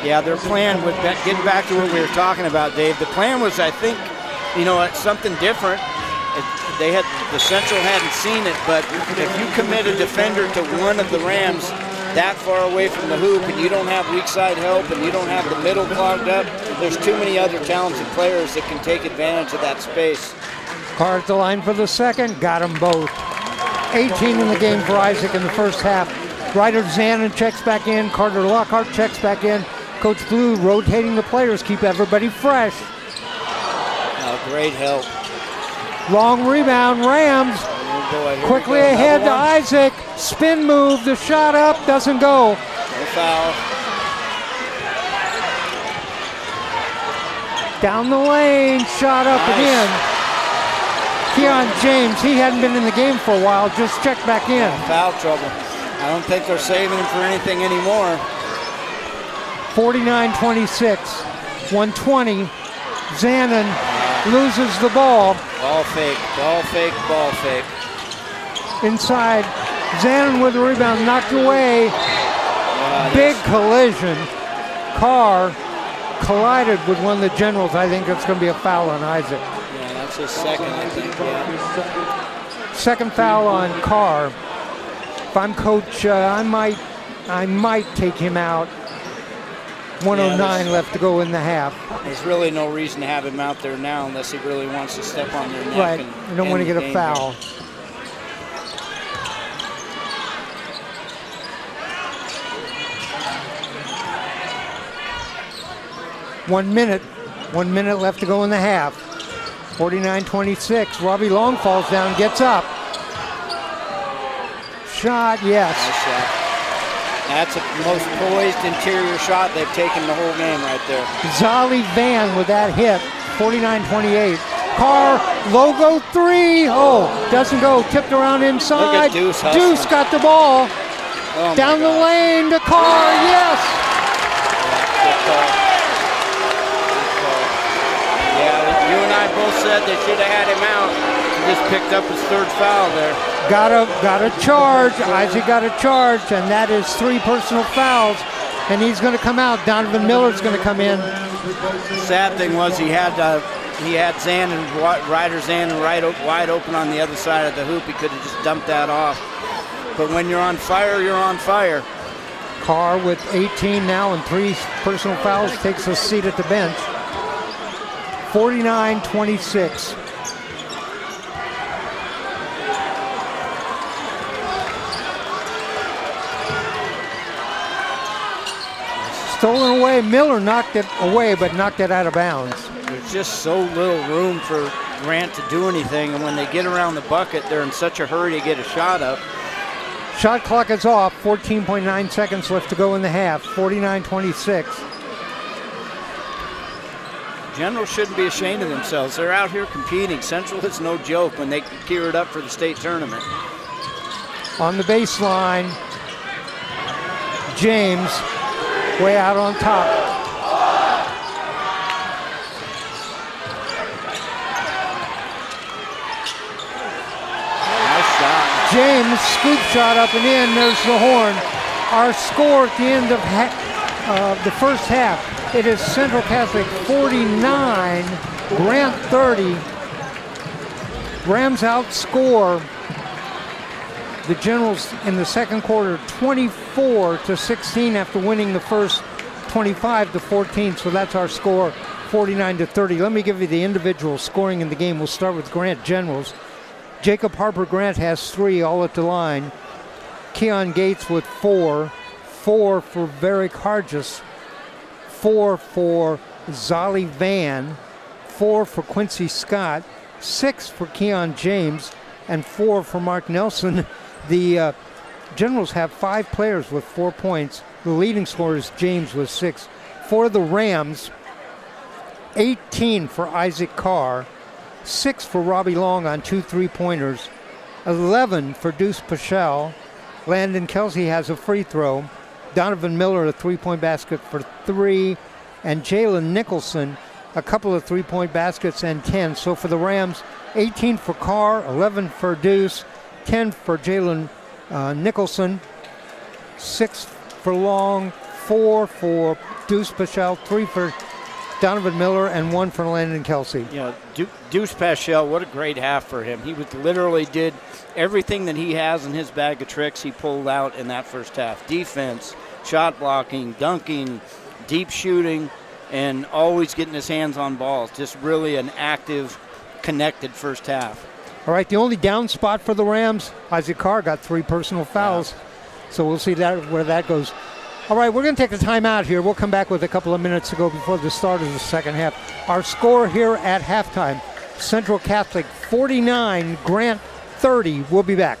Yeah, their plan was getting back to what we were talking about, Dave. The plan was, I think, it's something different. The Central hadn't seen it, but if you commit a defender to one of the Rams that far away from the hoop and you don't have weak side help and you don't have the middle clogged up, there's too many other talented players that can take advantage of that space. Carr at the line for the second, got them both. 18 in the game for Isaac in the first half. Ryder Zanin checks back in, Carter Lockhart checks back in. Coach Blue rotating the players, keep everybody fresh. Great help. Long rebound, Rams. Quickly ahead to Isaac. Spin move, the shot up, doesn't go. No foul. Down the lane, shot up again. Keon James, he hadn't been in the game for a while, just checked back in. Foul trouble. I don't think they're saving him for anything anymore. 49-26, 120. Zanin loses the ball. Ball fake, ball fake, ball fake. Inside, Zanin with the rebound, knocked away. Big collision. Carr collided with one of the Generals. I think it's going to be a foul on Isaac. Yeah, that's his second, I think. Yeah. Second foul on Carr. If I'm coach, I might take him out. 109 left to go in the half. There's really no reason to have him out there now unless he really wants to step on their neck. Right, and you don't want to get a foul. Here. 1 minute. 1 minute left to go in the half. 49-26. Robbie Long falls down, gets up. Shot, yes. Nice shot. That's the most poised interior shot they've taken the whole game right there. Zolly Van with that hit. 49-28. Carr, logo 3. Oh, doesn't go. Tipped around inside. Look at Deuce got the ball. Oh down the lane to Carr, yes. Good call. Yeah, you and I both said they should have had him out. He just picked up his third foul there. Got a charge. Isaac got a charge, and that is 3 personal fouls. And he's going to come out. Donovan Miller's going to come in. Sad thing was he had he had Ryder Zandon wide open on the other side of the hoop. He could have just dumped that off. But when you're on fire, you're on fire. Carr with 18 now and 3 personal fouls takes a seat at the bench. 49-26. Stolen away. Miller knocked it away, but knocked it out of bounds. There's just so little room for Grant to do anything, and when they get around the bucket, they're in such a hurry to get a shot up. Shot clock is off. 14.9 seconds left to go in the half. 49-26. General shouldn't be ashamed of themselves. They're out here competing. Central is no joke when they gear it up for the state tournament. On the baseline, James way out on top. Nice shot. James, scoop shot up and in. There's the horn. Our score at the end of the first half, it is Central Catholic 49, Grant 30. Rams outscore the Generals in the second quarter 24-16 after winning the first 25-14. So that's our score, 49-30. Let me give you the individual scoring in the game. We'll start with Grant Generals. Jacob Harper Grant has 3 all at the line. Keon Gates with 4. 4 for Varick Hargis. 4 for Zolly Van. 4 for Quincy Scott. 6 for Keon James. And 4 for Mark Nelson. The Generals have 5 players with 4 points. The leading scorer is James with 6. For the Rams, 18 for Isaac Carr. 6 for Robbie Long on 2 3-pointers. 11 for Deuce Pichel. Landon Kelsey has a free throw. Donovan Miller a 3-point basket for 3. And Jalen Nicholson a couple of 3-point baskets and 10. So for the Rams, 18 for Carr, 11 for Deuce, 10 for Jalen Nicholson, 6 for Long, 4 for Deuce Pichel, 3 for Donovan Miller, and 1 for Landon Kelsey. Yeah, Deuce Pichel, what a great half for him. He literally did everything that he has in his bag of tricks he pulled out in that first half. Defense, shot blocking, dunking, deep shooting, and always getting his hands on balls. Just really an active, connected first half. All right, the only down spot for the Rams, Isaac Carr got 3 personal fouls. Yeah. So we'll see where that goes. All right, we're going to take a timeout here. We'll come back with a couple of minutes to go before the start of the second half. Our score here at halftime, Central Catholic 49, Grant 30. We'll be back.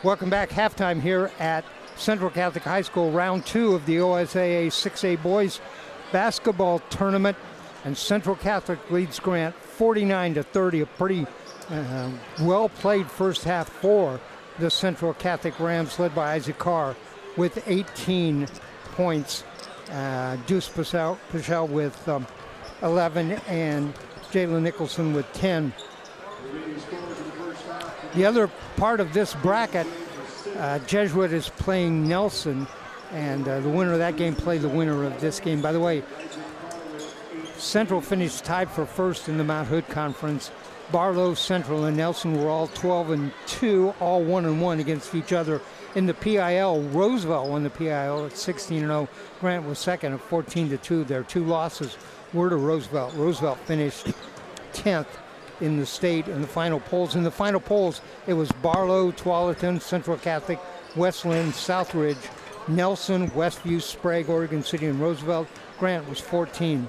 Welcome back. Halftime here at Central Catholic High School, round 2 of the OSAA 6A boys basketball tournament. And Central Catholic leads Grant 49-30, a pretty well-played first half for the Central Catholic Rams, led by Isaac Carr with 18 points. Deuce Pichel with 11, and Jalen Nicholson with 10. The other part of this bracket, Jesuit is playing Nelson, and the winner of that game play the winner of this game. By the way, Central finished tied for first in the Mount Hood Conference. Barlow, Central, and Nelson were all 12-2, all 1-1 against each other. In the PIL, Roosevelt won the PIL at 16-0. Grant was second at 14-2. Their 2 losses were to Roosevelt. Roosevelt finished 10th in the state in the final polls. In the final polls, it was Barlow, Tualatin, Central Catholic, Westland, Southridge, Nelson, Westview, Sprague, Oregon City, and Roosevelt. Grant was 14.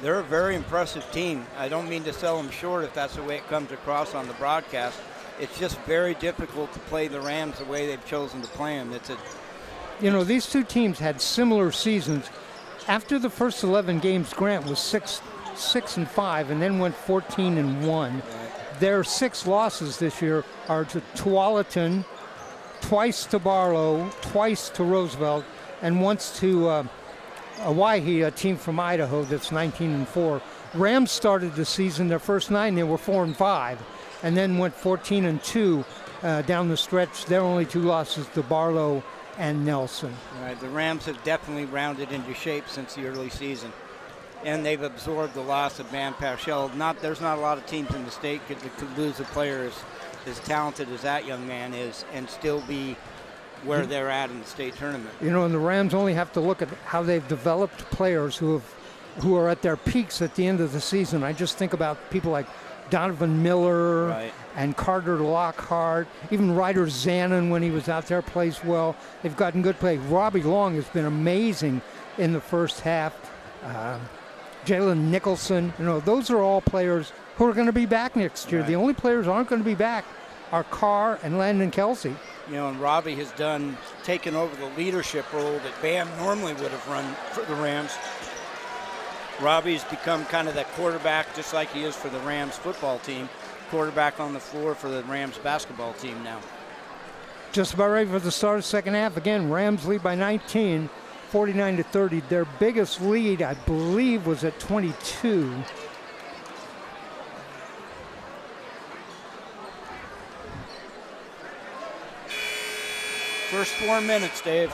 They're a very impressive team. I don't mean to sell them short if that's the way it comes across on the broadcast. It's just very difficult to play the Rams the way they've chosen to play them. These two teams had similar seasons. After the first 11 games, Grant was 6-5 and then went 14-1. Their 6 losses this year are to Tualatin, twice to Barlow, twice to Roosevelt, and once to Owyhee, a team from Idaho that's 19-4. Rams started the season, their first 9, they were 4-5, and then went 14-2 down the stretch. Their only 2 losses to Barlow and Nelson. All right, the Rams have definitely rounded into shape since the early season, and they've absorbed the loss of Van Paschal. There's not a lot of teams in the state that could lose a player as talented as that young man is and still be where they're at in the state tournament. And the Rams only have to look at how they've developed players who are at their peaks at the end of the season. I just think about people like Donovan Miller, right, and Carter Lockhart. Even Ryder Zanin, when he was out there, plays well. They've gotten good play. Robbie Long has been amazing in the first half. Jalen Nicholson, those are all players who are going to be back next year. Right. The only players who aren't going to be back are Carr and Landon Kelsey. And Robbie has taken over the leadership role that Bam normally would have run for the Rams. Robbie's become kind of that quarterback, just like he is for the Rams football team, quarterback on the floor for the Rams basketball team now. Just about ready for the start of the second half. Again, Rams lead by 19, 49-30. Their biggest lead, I believe, was at 22. First 4 minutes, Dave.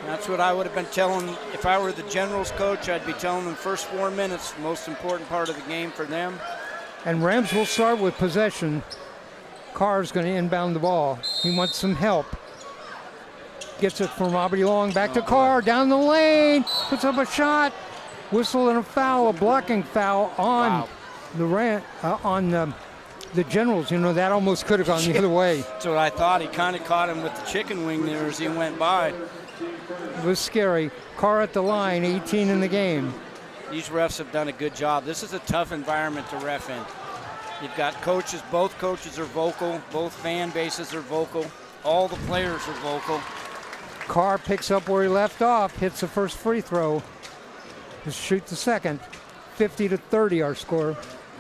That's what I would have been telling. If I were the Generals coach, I'd be telling them first 4 minutes, most important part of the game for them. And Rams will start with possession. Carr's going to inbound the ball. He wants some help. Gets it from Robbie Long. Back to Carr, down the lane. Puts up a shot. Whistle and a foul, a blocking foul on the Generals. That almost could have gone the other way. That's what I thought. He kind of caught him with the chicken wing there as he went by. It was scary. Carr at the line, 18 in the game. These refs have done a good job. This is a tough environment to ref in. You've got coaches. Both coaches are vocal. Both fan bases are vocal. All the players are vocal. Carr picks up where he left off, hits the first free throw. Just shoot the second. 50-30 our score.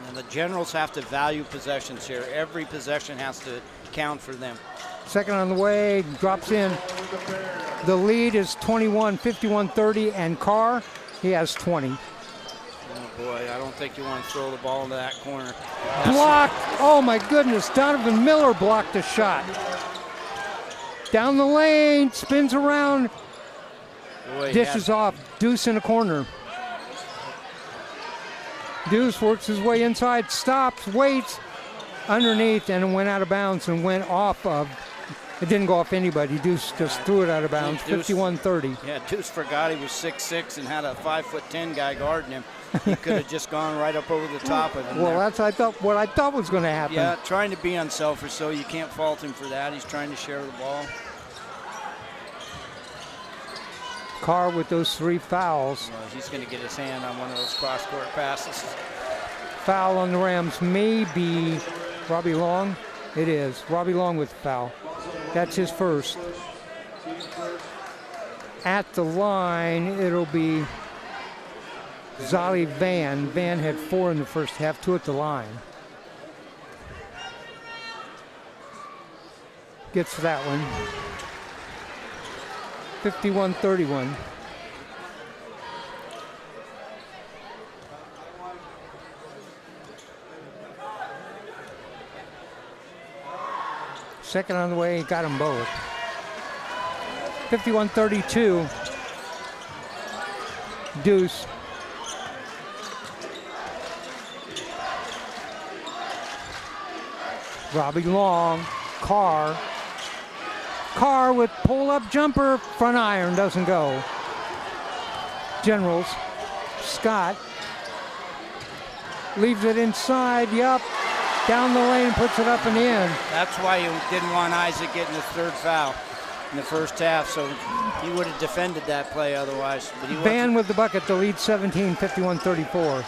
And the Generals have to value possessions here. Every possession has to count for them. Second on the way, drops in. The lead is 21, 51-30, and Carr, he has 20. Oh boy, I don't think you want to throw the ball into that corner. Blocked! Oh my goodness, Donovan Miller blocked a shot. Down the lane, spins around, dishes off. Deuce in the corner. Deuce works his way inside, stops, waits, underneath, and it went out of bounds and went off of, it didn't go off anybody. Deuce just threw it out of bounds, 51-30. Yeah, Deuce forgot he was 6'6" and had a 5'10" guy guarding him. He could have just gone right up over the top of him. Well, that's what I thought was going to happen. Yeah, trying to be unselfish, so you can't fault him for that. He's trying to share the ball. Carr with those 3 fouls. Well, he's going to get his hand on one of those cross-court passes. Foul on the Rams may be Robbie Long. It is. Robbie Long with the foul. That's his first. At the line, it'll be Zolly Van. Van had 4 in the first half, 2 at the line. Gets that one. 51-31. Second on the way, got them both. 51-32. Deuce. Robbie Long. Carr. Carr with pull-up jumper. Front iron doesn't go. Generals. Scott. Leaves it inside. Yup. Down the lane, puts it up and in. That's why you didn't want Isaac getting his 3rd foul in the first half, so he would have defended that play otherwise. But he Van with the bucket to lead 17, 51-34.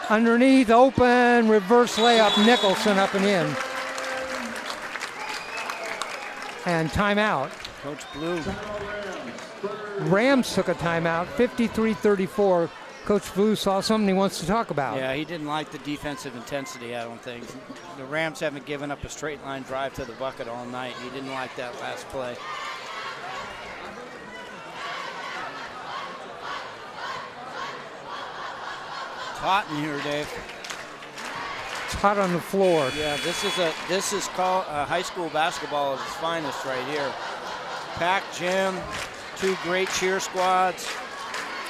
Underneath, open, reverse layup, Nicholson up and in. And timeout. Coach Blue. Rams took a timeout, 53-34. Coach Blue saw something he wants to talk about. Yeah, he didn't like the defensive intensity, I don't think. The Rams haven't given up a straight line drive to the bucket all night. He didn't like that last play. It's hot in here, Dave. It's hot on the floor. Yeah, this is called high school basketball at its finest right here. Packed gym, 2 great cheer squads.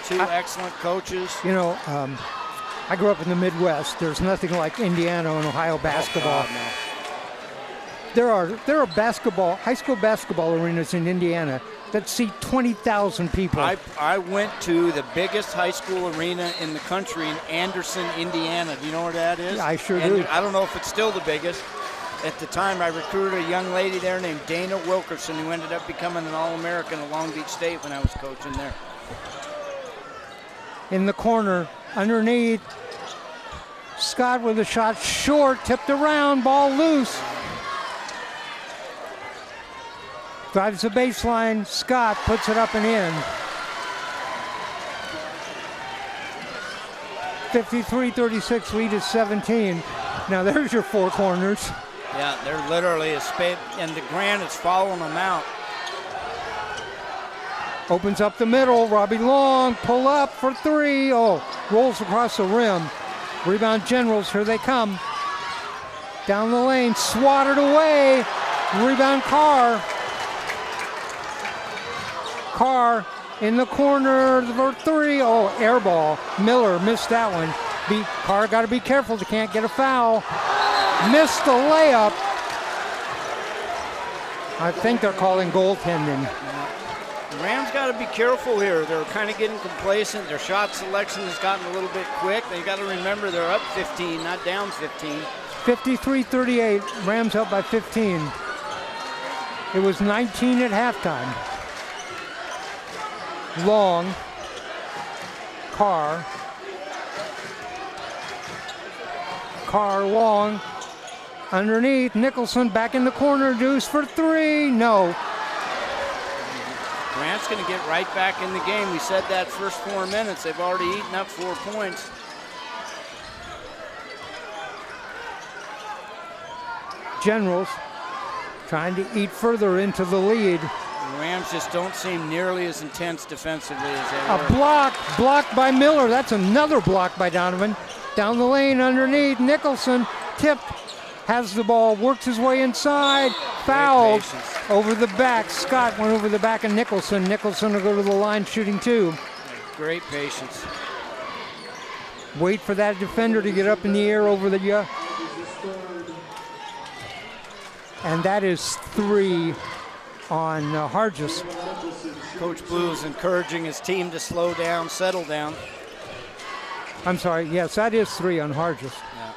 2 excellent coaches. You know, I grew up in the Midwest. There's nothing like Indiana and Ohio basketball. Oh, God, no. There are high school basketball arenas in Indiana that seat 20,000 people. I went to the biggest high school arena in the country in Anderson, Indiana. Do you know where that is? Yeah, I sure do. I don't know if it's still the biggest. At the time, I recruited a young lady there named Dana Wilkerson, who ended up becoming an All-American at Long Beach State when I was coaching there. In the corner, underneath. Scott with a shot short, tipped around, ball loose. Drives the baseline, Scott puts it up and in. 53-36, lead is 17. Now there's your 4 corners. Yeah, they're literally a space, and the Grant is following them out. Opens up the middle, Robbie Long, pull up for 3. Oh, rolls across the rim. Rebound Generals, here they come. Down the lane, swatted away. Rebound Carr. Carr in the corner for 3. Oh, air ball. Miller missed that one. Carr got to be careful, they can't get a foul. Missed the layup. I think they're calling goaltending. The Rams got to be careful here. They're kind of getting complacent. Their shot selection has gotten a little bit quick. They got to remember they're up 15, not down 15. 53-38, Rams up by 15. It was 19 at halftime. Long, Carr, Long, underneath, Nicholson back in the corner, Deuce for 3, no. Grant's going to get right back in the game. We said that first 4 minutes. They've already eaten up 4 points. Generals trying to eat further into the lead. The Rams just don't seem nearly as intense defensively as they were. A blocked by Miller. That's another block by Donovan. Down the lane underneath, Nicholson tipped, has the ball, works his way inside, fouled over the back. Scott went over the back of Nicholson. Nicholson will go to the line shooting 2. Great patience. Wait for that defender to get up in the air over the... and that is 3 on Hargis. Coach Blue is encouraging his team to slow down, settle down. I'm sorry, yes, that is 3 on Hargis. Yeah.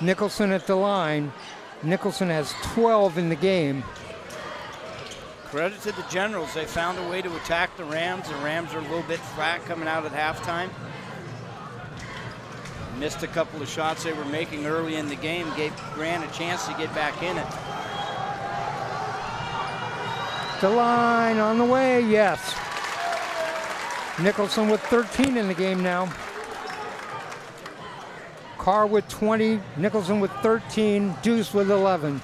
Nicholson at the line. Nicholson has 12 in the game. Credit to the Generals. They found a way to attack the Rams. The Rams are a little bit flat coming out at halftime. Missed a couple of shots they were making early in the game, gave Grant a chance to get back in it. The line on the way, yes. Nicholson with 13 in the game now. Carr with 20, Nicholson with 13, Deuce with 11.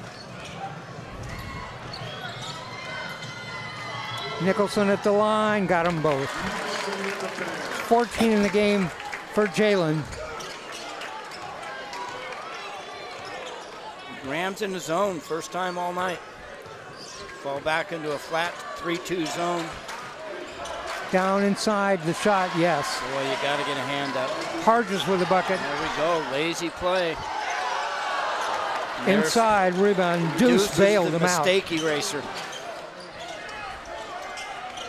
Nicholson at the line, got them both. 14 in the game for Jalen. Rams in the zone, first time all night. Fall back into a flat 3-2 zone. Down inside, the shot, yes. Boy, you got to get a hand up. Harges with the bucket. There we go, lazy play. Inside, rebound, Deuce bailed him out. Mistake eraser.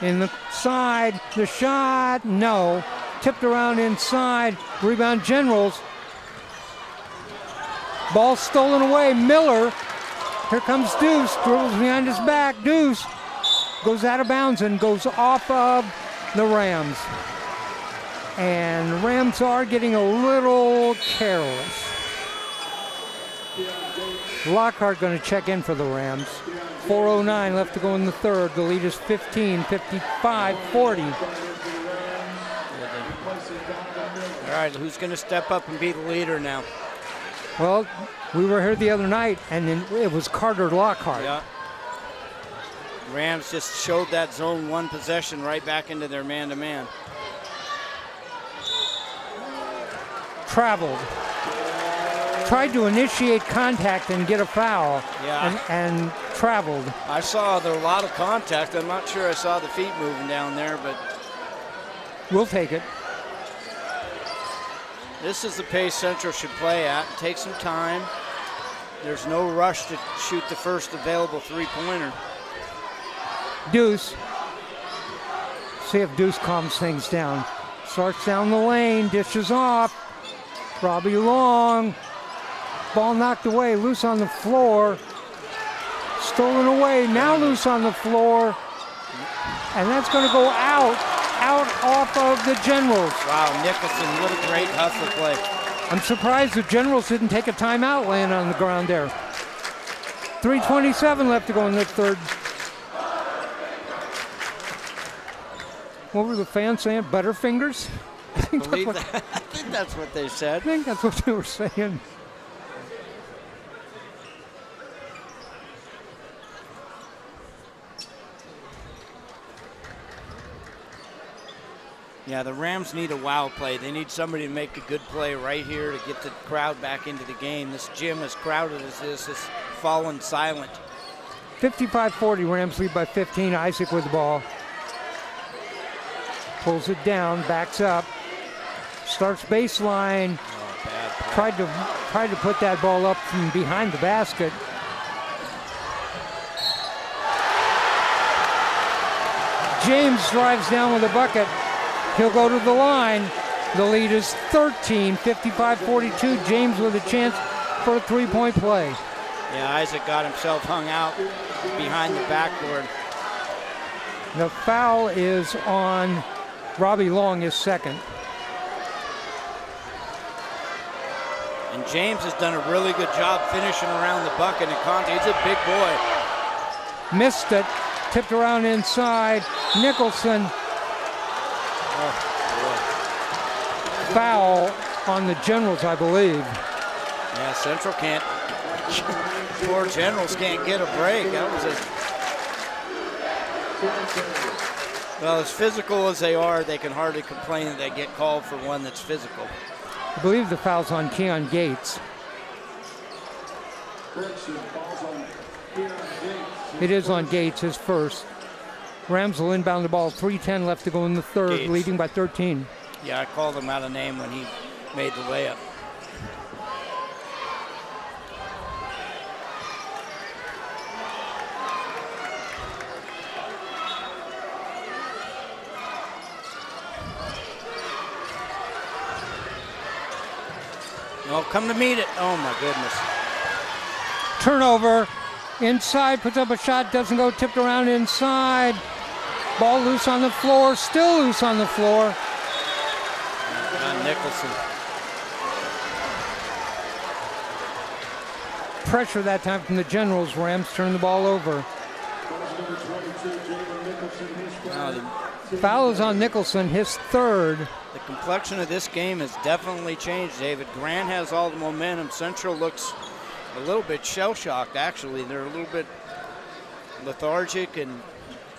In the side, the shot, no. Tipped around inside, rebound Generals. Ball stolen away, Miller. Here comes Deuce, dribbles behind his back. Deuce goes out of bounds and goes off of the Rams. And Rams are getting a little careless. Lockhart going to check in for the Rams. 4:09 left to go in the third. The lead is 15, 55, 40. All right, who's going to step up and be the leader now? Well, we were here the other night, and then it was Carter Lockhart. Yeah. Rams just showed that zone one possession right back into their man-to-man. Traveled. Tried to initiate contact and get a foul. Yeah. And traveled. I saw there a lot of contact. I'm not sure I saw the feet moving down there, but we'll take it. This is the pace Central should play at. Take some time. There's no rush to shoot the first available three-pointer. Deuce. See if Deuce calms things down. Starts down the lane, dishes off. Robbie Long. Ball knocked away, loose on the floor. Stolen away, now loose on the floor. And that's going to go out off of the Generals. Wow, Nicholson, what a great hustle play. I'm surprised the Generals didn't take a timeout laying on the ground there. 3:27 left to go in the third. What were the fans saying? Butterfingers? I think that's what they said. I think that's what they were saying. Yeah, the Rams need a wow play. They need somebody to make a good play right here to get the crowd back into the game. This gym, as crowded as this, is fallen silent. 55-40, Rams lead by 15. Isaac with the ball. Pulls it down, backs up. Starts baseline. Tried to put that ball up from behind the basket. James drives down with a bucket. He'll go to the line. The lead is 13, 55-42. James with a chance for a three-point play. Yeah, Isaac got himself hung out behind the backboard. The foul is on Robbie Long, his second. And James has done a really good job finishing around the bucket and contact. He's a big boy. Missed it. Tipped around inside. Nicholson. Foul on the Generals, I believe. Yeah, Central can't. Poor Generals can't get a break. That was well, as physical as they are, they can hardly complain that they get called for one that's physical. I believe the foul's on Keon Gates. It is on Gates, his first. Rams will inbound the ball. 3:10 left to go in the third, Gates. leading by 13. Yeah, I called him out of name when he made the layup. No, come to meet it. Oh, my goodness. Turnover. Inside, puts up a shot, doesn't go, tipped around inside. Ball loose on the floor, still loose on the floor. Nicholson. pressure that time from the Generals. Rams turn the ball over. Foul is on Nicholson, his third. The complexion of this game has definitely changed, David. Grant has all the momentum. Central looks a little bit shell-shocked, actually. They're a little bit lethargic.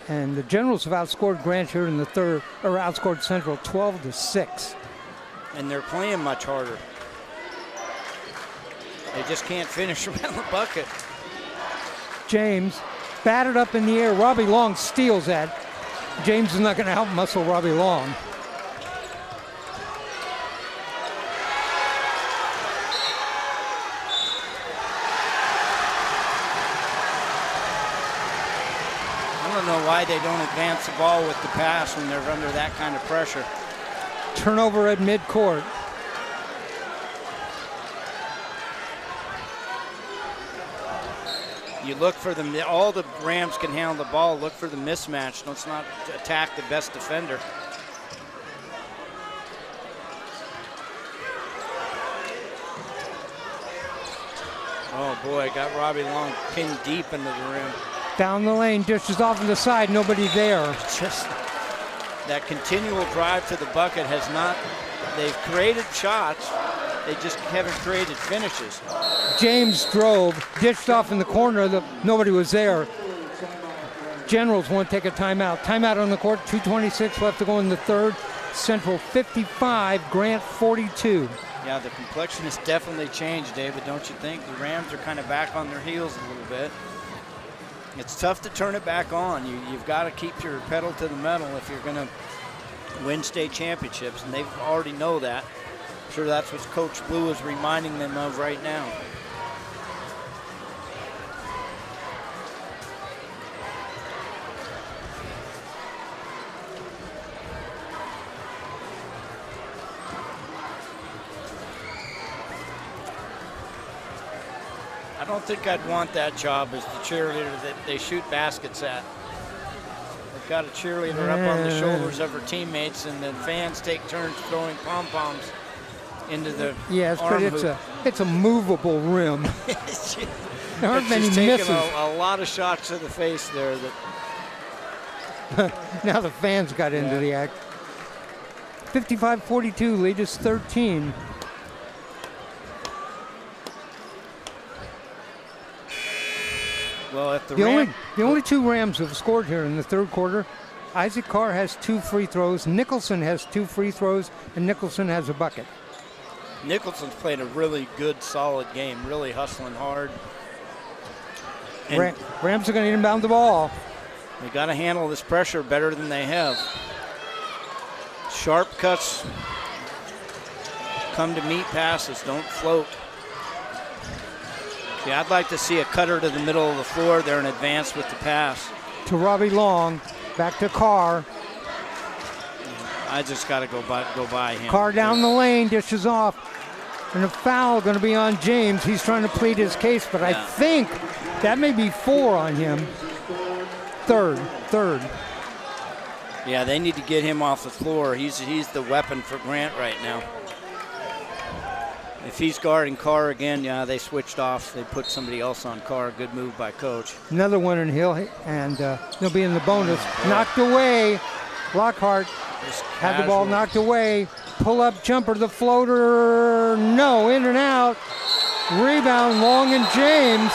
And the Generals have outscored Grant here in the third, or outscored Central 12-6. And they're playing much harder. They just can't finish around the bucket. James batted up in the air. Robbie Long steals that. James is not going to help muscle Robbie Long. I don't know why they don't advance the ball with the pass when they're under that kind of pressure. Turnover at midcourt. You look for them. All the Rams can handle the ball. Look for the mismatch. Let's not attack the best defender. Oh boy, got Robbie Long pinned deep into the rim. Down the lane, dishes off to the side, nobody there. Just that continual drive to the bucket has not, they've created shots, they just haven't created finishes. James drove, dished off in the corner, nobody was there. Generals want to take a timeout. Timeout on the court, 2:26 left to go in the third. Central 55, Grant 42. Yeah, the complexion has definitely changed, David, don't you think? The Rams are kind of back on their heels a little bit. It's tough to turn it back on. You've got to keep your pedal to the metal if you're going to win state championships, and they already know that. I'm sure that's what Coach Blue is reminding them of right now. I don't think I'd want that job as the cheerleader that they shoot baskets at. They've got a cheerleader up on the shoulders of her teammates, and the fans take turns throwing pom-poms into the but it's a movable rim. There aren't many misses. A lot of shots to the face there. That now the fans got into the act. 55-42, lead is 13. Well, if the only two Rams have scored here in the third quarter. Isaac Carr has 2 free throws, Nicholson has 2 free throws, and Nicholson has a bucket. Nicholson's played a really good, solid game, really hustling hard. And Rams are going to inbound the ball. They got to handle this pressure better than they have. Sharp cuts come to meet passes, don't float. Yeah, I'd like to see a cutter to the middle of the floor there and advance with the pass. To Robbie Long, back to Carr. I just got to go by him. Carr down the lane, dishes off. And a foul going to be on James. He's trying to plead his case, but I think that may be 4 on him. Third. Yeah, they need to get him off the floor. He's the weapon for Grant right now. If he's guarding Carr again, they switched off. They put somebody else on Carr. Good move by Coach. Another one in Hill, and he'll be in the bonus. Knocked away. Lockhart had the ball knocked away. Pull-up jumper, the floater. No, in and out. Rebound, Long and James.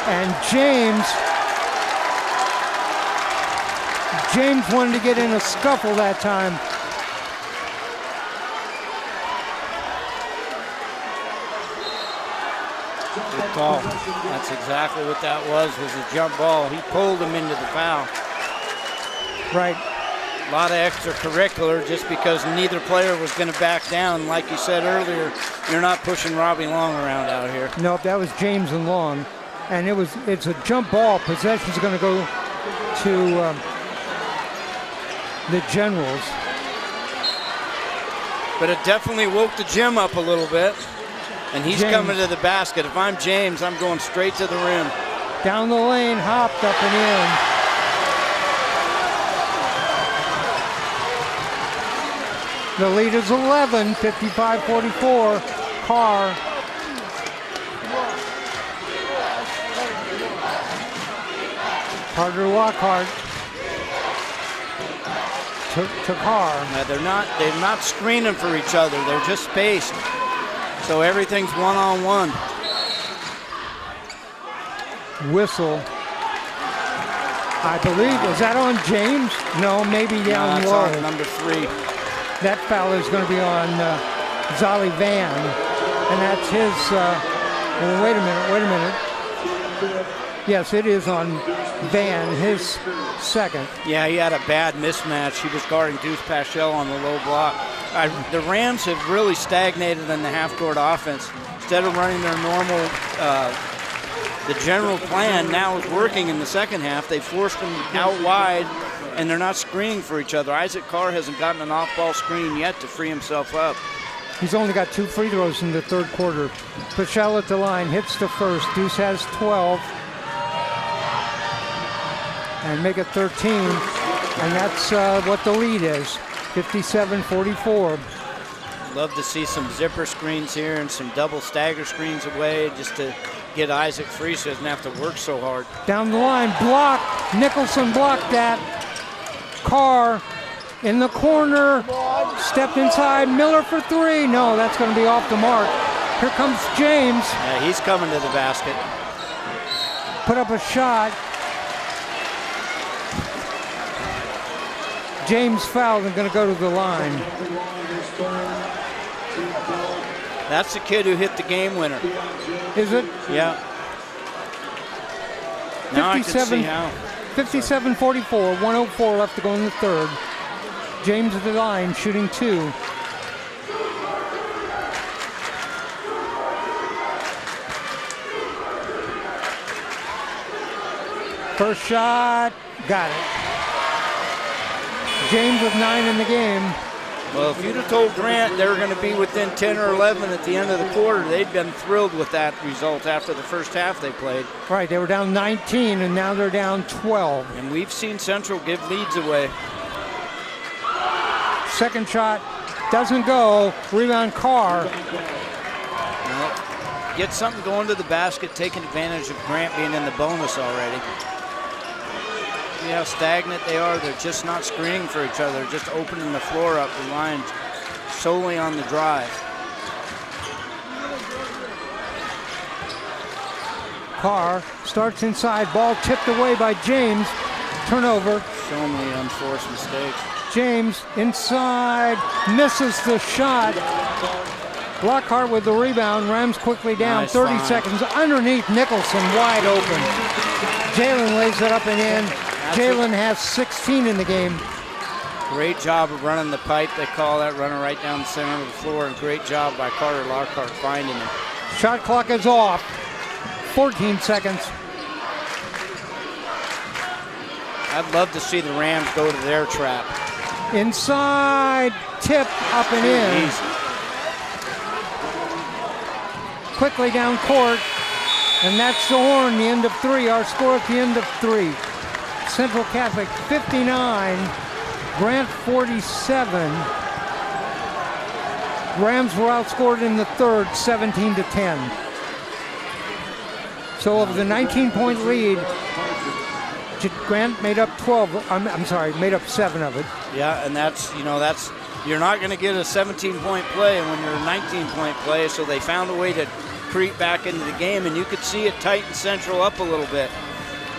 And James wanted to get in a scuffle that time. Good call. That's exactly what that was a jump ball. He pulled him into the foul. Right. A lot of extracurricular just because neither player was going to back down. Like you said earlier, you're not pushing Robbie Long around out here. Nope, that was James and Long. And it's a jump ball. Possession's going to go to the Generals. But it definitely woke the gym up a little bit. And he's coming to the basket. If I'm James, I'm going straight to the rim. Down the lane, hopped up and in. The lead is 11, 55-44. Carr. Carter Lockhart to Carr. Now they're not screening for each other. They're just spaced. So everything's one-on-one. Whistle. I believe, is that on James? No, maybe down No, low. that's on number 3. That foul is going to be on Zolly Van. And that's his, wait a minute. Yes, it is on Van, his second. Yeah, he had a bad mismatch. He was guarding Deuce Paschal on the low block. The Rams have really stagnated in the half-court offense. Instead of running their normal, the general plan now is working in the second half. They forced them out wide, and they're not screening for each other. Isaac Carr hasn't gotten an off-ball screen yet to free himself up. He's only got 2 free throws in the third quarter. Paschal at the line, hits the first. Deuce has 12. And make it 13. And that's what the lead is, 57-44. Love to see some zipper screens here and some double stagger screens away just to get Isaac free so he doesn't have to work so hard. Down the line, block. Nicholson blocked that. Carr in the corner, stepped inside. Miller for 3. No, that's going to be off the mark. Here comes James. Yeah, he's coming to the basket. Put up a shot. James fouled and going to go to the line. That's the kid who hit the game winner. Is it? Yeah. Now I can see how. 57-44, 104 left to go in the third. James at the line, shooting 2. First shot, got it. James with 9 in the game. Well, if you'd have told Grant they were going to be within 10 or 11 at the end of the quarter, they'd been thrilled with that result after the first half they played. Right, they were down 19, and now they're down 12. And we've seen Central give leads away. Second shot doesn't go. Rebound Carr. Well, get something going to the basket, taking advantage of Grant being in the bonus already. See how stagnant they are? They're just not screening for each other, just opening the floor up, relying solely on the drive. Carr starts inside, ball tipped away by James. Turnover. So many unforced mistakes. James inside, misses the shot. Lockhart with the rebound, Rams quickly down, Nice 30 find. seconds, underneath Nicholson, wide open. Jalen lays it up and in. Jalen has 16 in the game. Great job of running the pipe. They call that, running right down the center of the floor, and great job by Carter Lockhart finding him. Shot clock is off, 14 seconds. I'd love to see the Rams go to their trap. Inside, tip, up and in. Easy. Quickly down court, and that's the horn, the end of 3. Our score at the end of 3. Central Catholic 59, Grant 47. Rams were outscored in the third, 17-10. So of the 19-point lead, Grant made up 12. Made up 7 of it. Yeah, and that's you're not going to get a 17-point play when you're a 19-point play. So they found a way to creep back into the game, and you could see it tighten Central up a little bit.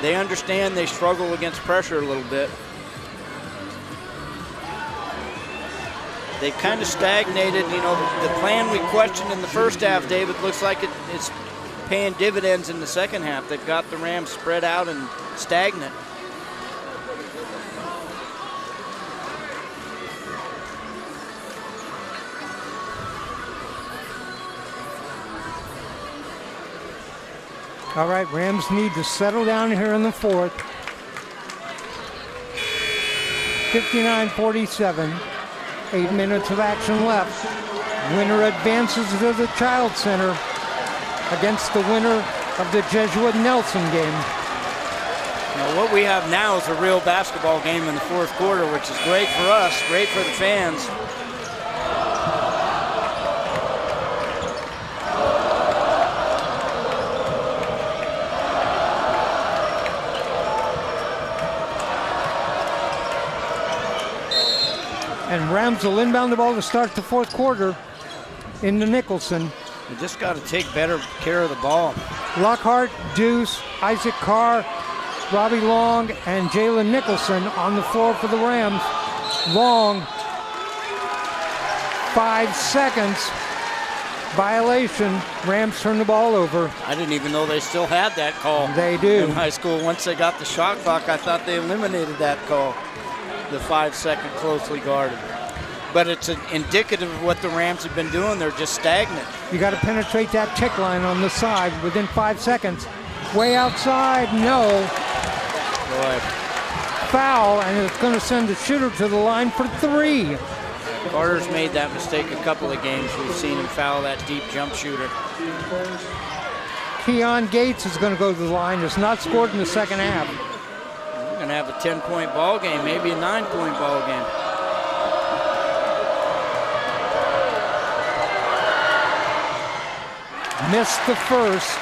They understand they struggle against pressure a little bit. They've kind of stagnated. The plan we questioned in the first half, David, looks like it's paying dividends in the second half. They've got the Rams spread out and stagnant. All right, Rams need to settle down here in the fourth. 59-47. 8 minutes of action left. Winner advances to the Child Center against the winner of the Jesuit Nelson game. Now, what we have now is a real basketball game in the fourth quarter, which is great for us, great for the fans. And Rams will inbound the ball to start the fourth quarter into Nicholson. You just got to take better care of the ball. Lockhart, Deuce, Isaac Carr, Robbie Long, and Jalen Nicholson on the floor for the Rams. Long, 5 seconds. Violation. Rams turn the ball over. I didn't even know they still had that call. They do. In high school, once they got the shot clock, I thought they eliminated that call. The 5-second closely guarded. But it's indicative of what the Rams have been doing. They're just stagnant. You got to penetrate that tick line on the side within 5 seconds. Way outside, no. Boy. Foul, and it's going to send the shooter to the line for 3. Carter's made that mistake a couple of games. We've seen him foul that deep jump shooter. Keon Gates is going to go to the line. It's not scored in the second half. We're going to have a 10-point ball game, maybe a 9-point ball game. Missed the first.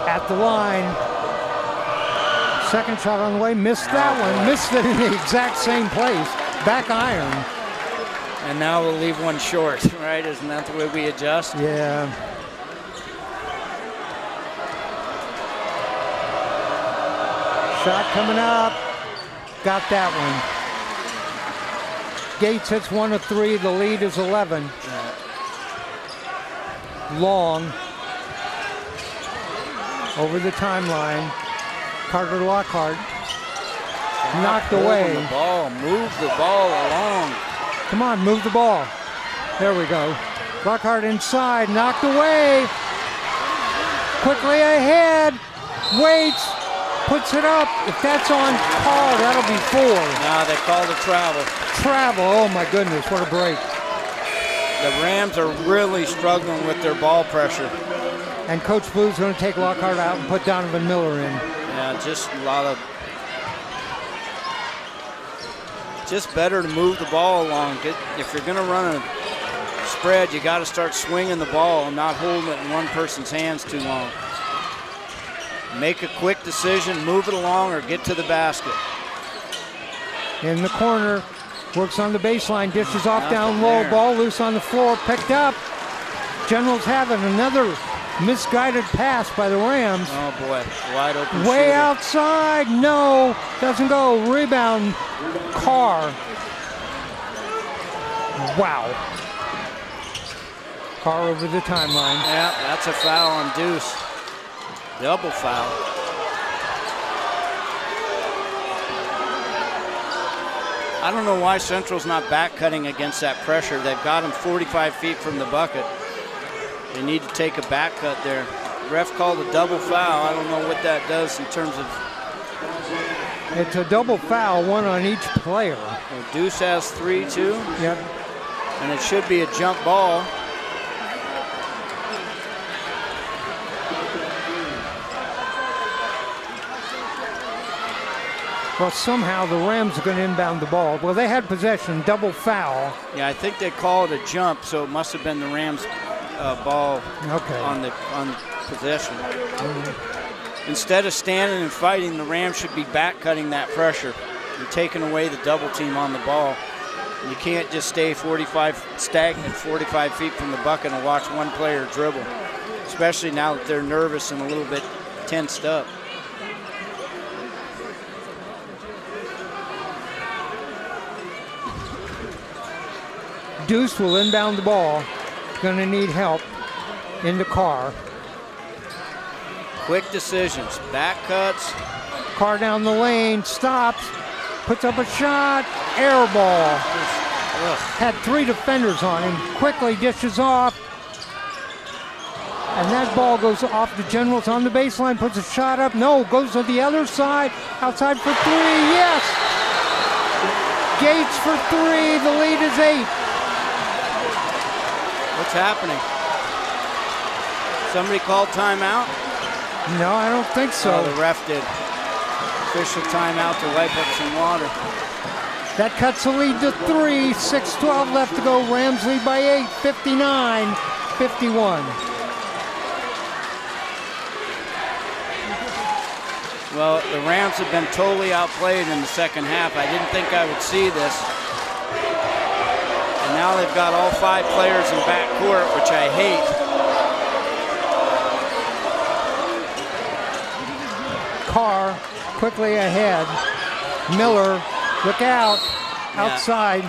At the line. Second shot on the way. Missed that one. Missed it in the exact same place. Back iron. And now we'll leave one short, right? Isn't that the way we adjust? Yeah. Shot coming up. Got that one. Gates hits 1 of 3. The lead is 11. Long. Over the timeline. Carter Lockhart. Knocked away. The ball. Move the ball along. Come on, move the ball. There we go. Lockhart inside. Knocked away. Quickly ahead. Waits. Puts it up. If that's on par, that'll be 4. Nah, they called a travel. Travel. Oh, my goodness. What a break. The Rams are really struggling with their ball pressure. And Coach Blue's going to take Lockhart out and put Donovan Miller in. Yeah, just a lot of... Just better to move the ball along. If you're going to run a spread, you got to start swinging the ball and not holding it in one person's hands too long. Make a quick decision, move it along, or get to the basket. In the corner, works on the baseline, dishes off down Nothing low, there. ball loose on the floor, picked up. Generals have it. Another misguided pass by the Rams. Oh boy, wide open Way shooter. outside, no, doesn't go. Rebound, Carr. Wow. Carr over the timeline. Yeah, that's a foul on Deuce. Double foul. I don't know why Central's not back cutting against that pressure. They've got him 45 feet from the bucket. They need to take a back cut there. Ref called a double foul. I don't know what that does in terms of... It's a double foul, 1 on each player. Deuce has 3 too. Yep. And it should be a jump ball. Well, somehow the Rams are going to inbound the ball. Well, they had possession, double foul. Yeah, I think they called a jump, so it must have been the Rams' ball Okay. on possession. Instead of standing and fighting, the Rams should be back cutting that pressure and taking away the double team on the ball. You can't just stay stagnant 45 feet from the bucket and watch one player dribble, especially now that they're nervous and a little bit tensed up. Deuce will inbound the ball. Going to need help in the Carr. Quick decisions, back cuts. Carr down the lane, stops, puts up a shot, air ball. Had 3 defenders on him, quickly dishes off. And that ball goes off the Generals on the baseline, puts a shot up, no, goes to the other side, outside for 3, yes! Gates for 3, the lead is 8. What's happening? Somebody called timeout? No, I don't think so. Oh, the ref did. Official timeout to wipe up some water. That cuts the lead to 3, 6:12 left to go. Rams lead by 8, 59. 51. Well, the Rams have been totally outplayed in the second half. I didn't think I would see this. And now they've got all 5 players in backcourt, which I hate. Carr quickly ahead. Miller, look out, outside.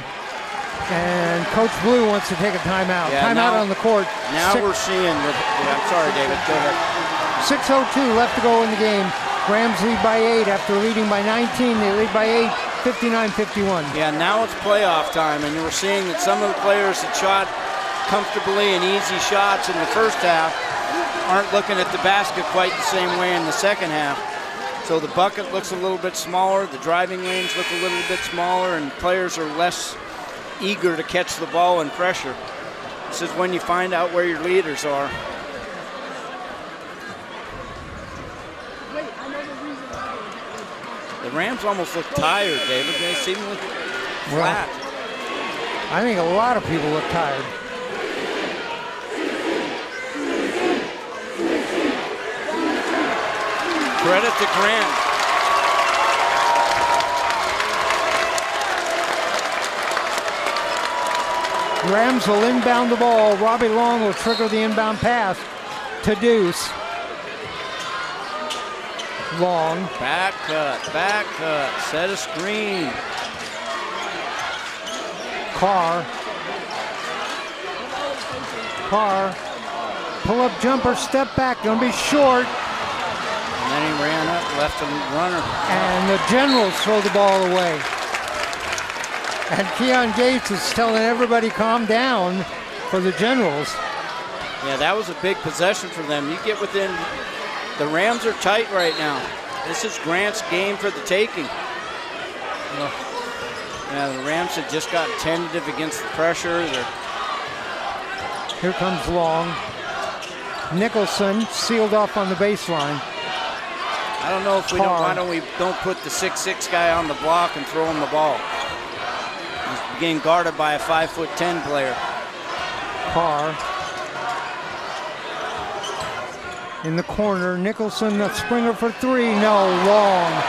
And Coach Blue wants to take a timeout. Timeout on the court. Now we're seeing, I'm sorry, David, go ahead. 6:02 left to go in the game. Rams lead by 8 after leading by 19. They lead by 8, 59-51. Yeah, now it's playoff time, and we're seeing that some of the players that shot comfortably and easy shots in the first half aren't looking at the basket quite the same way in the second half. So the bucket looks a little bit smaller, the driving lanes look a little bit smaller, and players are less eager to catch the ball and pressure. This is when you find out where your leaders are. The Rams almost look tired, David. They seem to look flat. I think a lot of people look tired. Credit to Grant. Rams will inbound the ball. Robbie Long will trigger the inbound pass to Deuce. Long. Back cut, set a screen. Carr, pull up jumper, step back, gonna be short. And then he ran up, left a runner. And the Generals throw the ball away. And Keon Gates is telling everybody calm down for the Generals. Yeah, that was a big possession for them. You get within, the Rams are tight right now. This is Grant's game for the taking. Yeah, the Rams have just gotten tentative against the pressure. Here comes Long. Nicholson sealed off on the baseline. I don't know if we don't, why don't we don't put the 6'6" guy on the block and throw him the ball. He's being guarded by a 5'10" player. Carr. In the corner, Nicholson, a springer for 3. No, Long.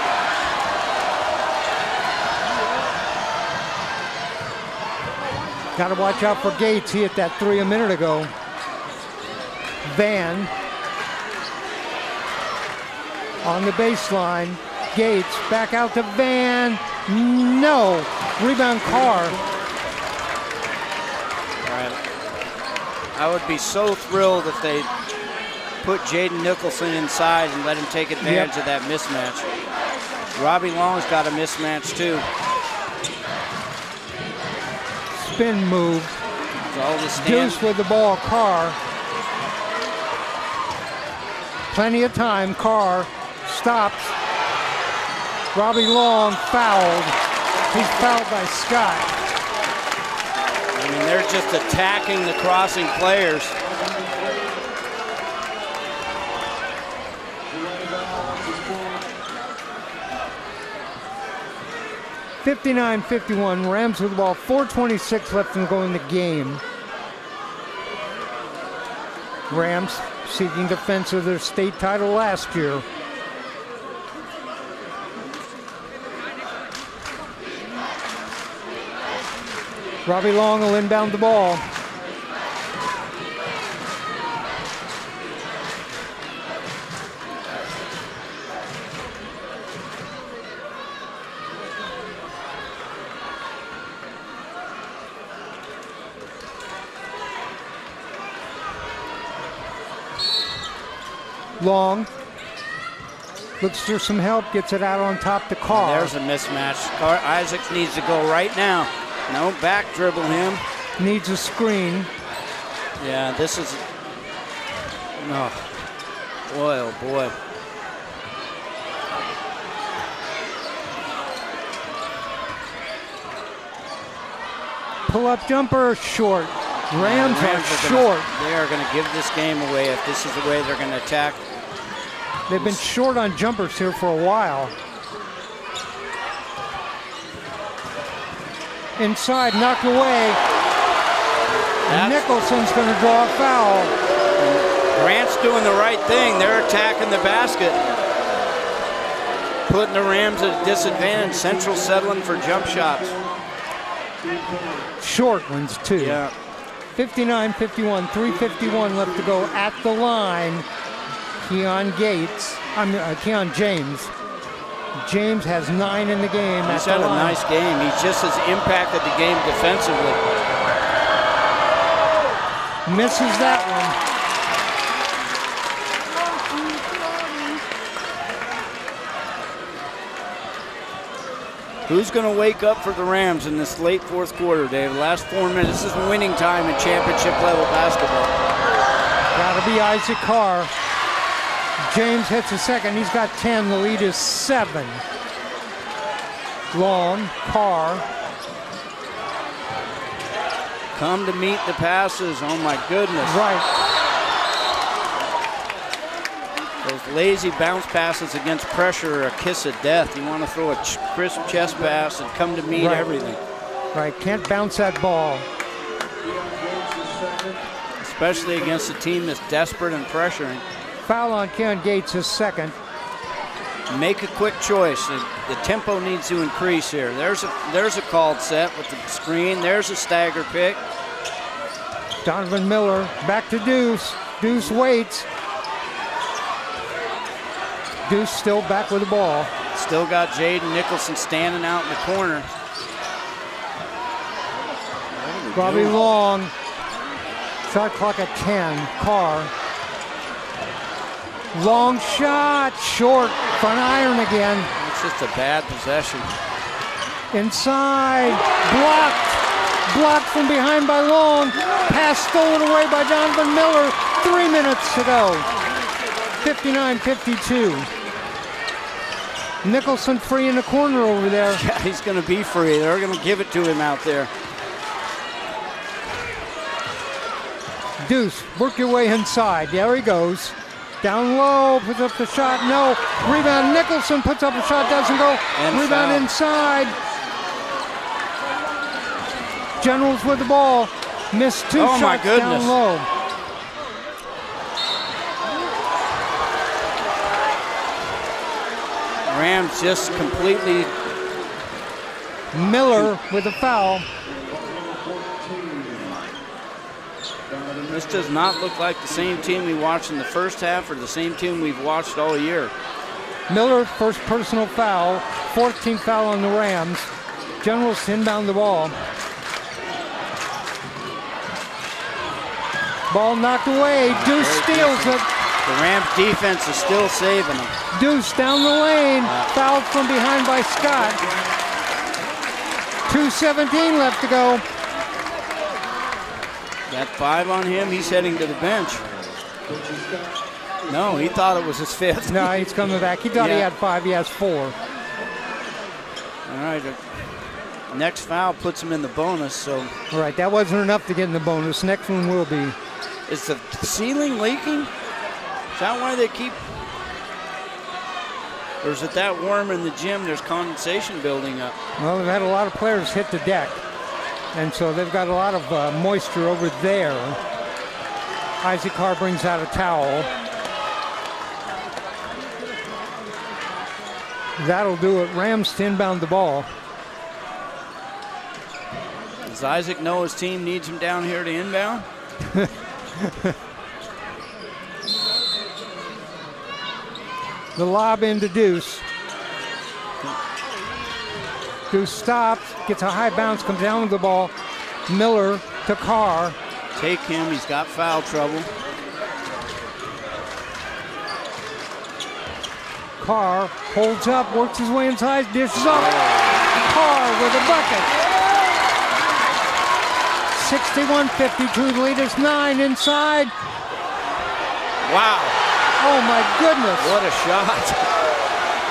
Got to watch out for Gates. He hit that 3 a minute ago. Van on the baseline. Gates back out to Van. No. Rebound Carr. All right. I would be so thrilled if they put Jaden Nicholson inside and let him take advantage of that mismatch. Robbie Long's got a mismatch too. Spin move. Deuce with the ball. Carr. Plenty of time. Carr stops. Robbie Long fouled. He's fouled by Scott. I mean, they're just attacking the crossing players. (59-51). Rams with the ball. 4:26 left to go in the game. Rams seeking defense of their state title last year. Robbie Long will inbound the ball. Long looks for some help, gets it out on top to Carr. There's a mismatch. Isaacs needs to go right now. No, back dribble him. Needs a screen. Yeah, this is, no, boy, oh boy. Pull-up jumper, short. Rams are short. They are going to give this game away if this is the way they're going to attack. They've been short on jumpers here for a while. Inside, knocked away. Nicholson's going to draw a foul. Grant's doing the right thing. They're attacking the basket, putting the Rams at a disadvantage. Central settling for jump shots. Short ones, too. Yeah. 59-51, 3:51 left to go at the line. Keon James. James has 9 in the game. He's had a nice game. He's just as impacted the game defensively. Misses that one. Who's going to wake up for the Rams in this late fourth quarter, Dave? The last 4 minutes. This is winning time in championship level basketball. Got to be Isaac Carr. James hits a second. He's got 10. The lead is 7. Long, Carr. Come to meet the passes. Oh, my goodness. Right. Those lazy bounce passes against pressure are a kiss of death. You want to throw a crisp chest pass and come to meet everything. Right, can't bounce that ball. Especially against a team that's desperate and pressuring. Foul on Keon Gates, his second. Make a quick choice. The tempo needs to increase here. There's a called set with the screen. There's a stagger pick. Donovan Miller back to Deuce. Deuce waits. Deuce still back with the ball. Still got Jaden Nicholson standing out in the corner. Bobby Long. Shot clock at 10. Carr. Long shot. Short. Front iron again. It's just a bad possession. Inside. Blocked. Blocked from behind by Long. Pass stolen away by Donovan Miller. 3 minutes to go. 59-52. Nicholson free in the corner over there. Yeah, he's going to be free. They're going to give it to him out there. Deuce, work your way inside. There he goes. Down low, puts up the shot. No. Rebound. Nicholson puts up a shot. Doesn't go. And rebound foul. inside. Generals with the ball. Missed 2 shots my goodness. down low. Rams just completely. Miller with a foul. This does not look like the same team we watched in the first half or the same team we've watched all year. Miller, first personal foul. 14th foul on the Rams. Generals inbound the ball. Ball knocked away. Deuce steals it. The Rams defense is still saving them. Deuce down the lane. Fouled from behind by Scott. 2:17 left to go. Got 5 on him. He's heading to the bench. No, he thought it was his 5th. No, he's coming back. He thought he had 5. He has 4. All right. Next foul puts him in the bonus. So. All right, that wasn't enough to get in the bonus. Next one will be. Is the ceiling leaking? Is that why they keep? Or is it that warm in the gym? There's condensation building up. Well, they've had a lot of players hit the deck. And so they've got a lot of moisture over there. Isaac Carr brings out a towel. That'll do it. Rams to inbound the ball. Does Isaac know his team needs him down here to inbound? The lob into Deuce. Deuce stops, gets a high bounce, comes down with the ball. Miller to Carr. Take him, he's got foul trouble. Carr holds up, works his way inside, dishes up. Carr with a bucket. 61-52, the lead is 9 inside. Wow. Oh my goodness. What a shot.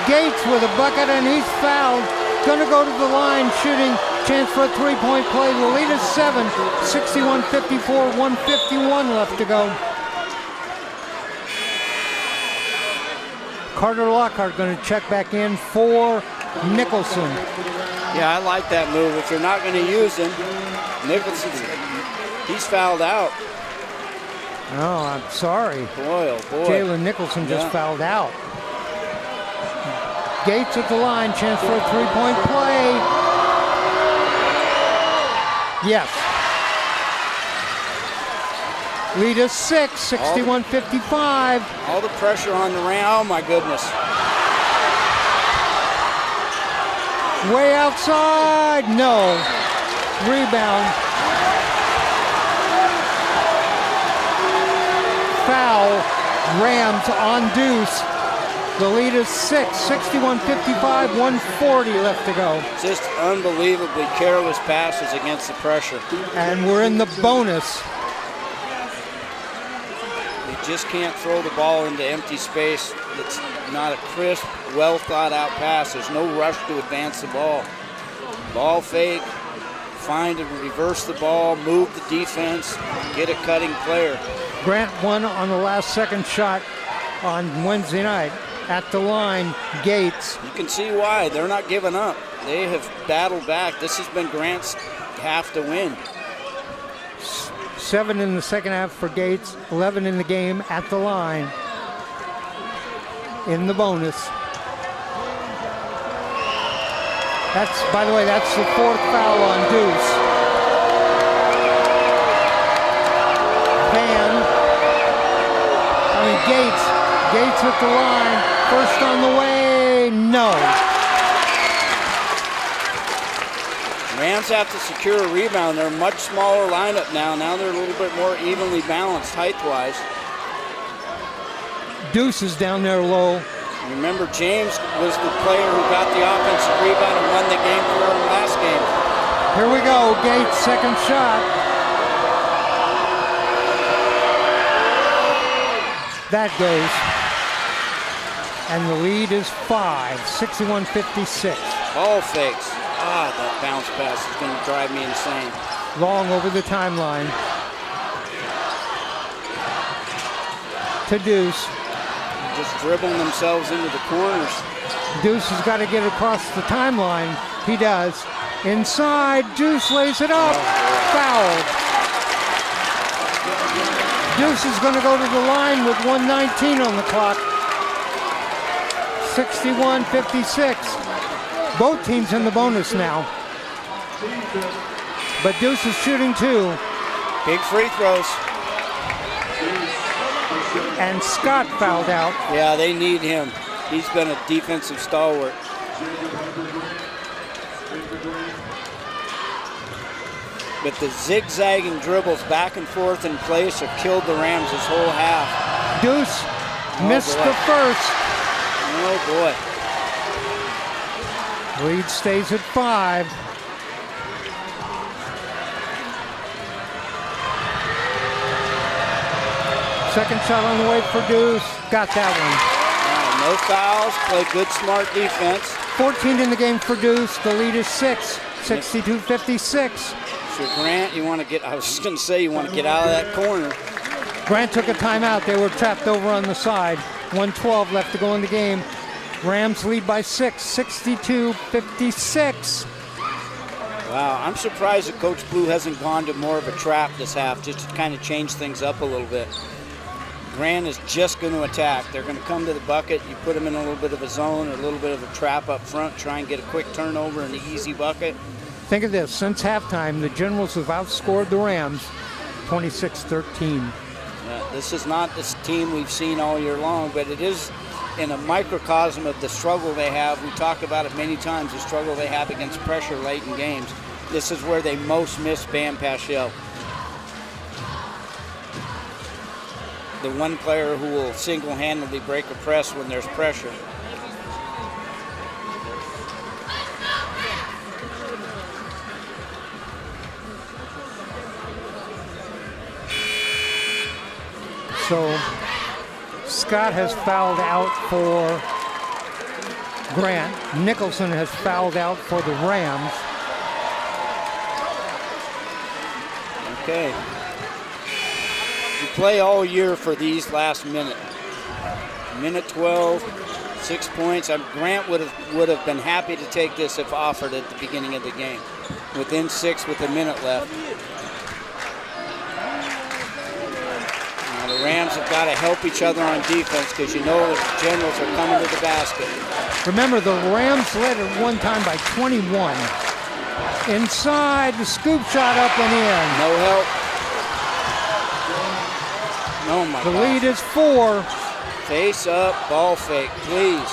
Gates with a bucket and he's fouled. Gonna go to the line shooting. Chance for a 3-point play. The lead is 7. 61-54, 1:51 left to go. Carter Lockhart going to check back in for Nicholson. Yeah, I like that move. If you're not going to use him, Nicholson He's fouled out. Oh, I'm sorry. Boy, oh boy. Jalen Nicholson just fouled out. Gates at the line, chance for a three-point play. Yes. Lead is 6, 61-55. All the pressure on the ram. Oh my goodness. Way outside, no. Rebound. Foul, Rams on Deuce. The lead is 6, 61-55, 140 left to go. Just unbelievably careless passes against the pressure. And we're in the bonus. You just can't throw the ball into empty space. It's not a crisp, well thought out pass. There's no rush to advance the ball. Ball fake, find and reverse the ball, move the defense, get a cutting player. Grant won on the last second shot on Wednesday night. At the line, Gates. You can see why. They're not giving up. They have battled back. This has been Grant's half to win. 7 in the second half for Gates, 11 in the game at the line. In the bonus. That's, by the way, that's the 4th foul on Deuce. Gates at the line. First on the way, no. Rams have to secure a rebound. They're a much smaller lineup now. Now they're a little bit more evenly balanced height-wise. Deuce is down there low. Remember, James was the player who got the offensive rebound and won the game for him last game. Here we go, Gates, second shot. That goes. And the lead is 5, 61-56. Ball fakes. Ah, that bounce pass is going to drive me insane. Long over the timeline. To Deuce. Just dribbling themselves into the corners. Deuce has got to get across the timeline. He does. Inside, Deuce lays it up. Fouled. Deuce is going to go to the line with 1:19 on the clock. 61-56. Both teams in the bonus now. But Deuce is shooting 2. Big free throws. And Scott fouled out. Yeah, they need him. He's been a defensive stalwart. But the zigzagging dribbles back and forth in place have killed the Rams this whole half. Deuce missed the first. Oh boy. Lead stays at 5. Second shot on the way for Deuce. Got that one. No fouls. Play good, smart defense. 14 in the game for Deuce. The lead is 6. 62-56. So Grant, you want to get, I was just going to say, you want to get out of that corner. Grant took a timeout. They were trapped over on the side. 1:12 left to go in the game. Rams lead by 6, 62-56. Wow, I'm surprised that Coach Blue hasn't gone to more of a trap this half, just to kind of change things up a little bit. Grant is just going to attack. They're going to come to the bucket. You put them in a little bit of a zone or a little bit of a trap up front, try and get a quick turnover and an easy bucket. Think of this. Since halftime, the Generals have outscored the Rams 26-13. This is not this team we've seen all year long, but it is in a microcosm of the struggle they have. We talked about it many times, the struggle they have against pressure late in games. This is where they most miss Bam Paschal. The one player who will single-handedly break a press when there's pressure. So Scott has fouled out for Grant. Nicholson has fouled out for the Rams. Okay. You play all year for these last minute. Minute 12, 6 points. Grant would have been happy to take this if offered at the beginning of the game. Within 6 with a minute left. Rams have got to help each other on defense because you know the Generals are coming to the basket. Remember, the Rams led at one time by 21. Inside, the scoop shot up and in. No help. Oh my God. The lead is 4. Face up, ball fake, please.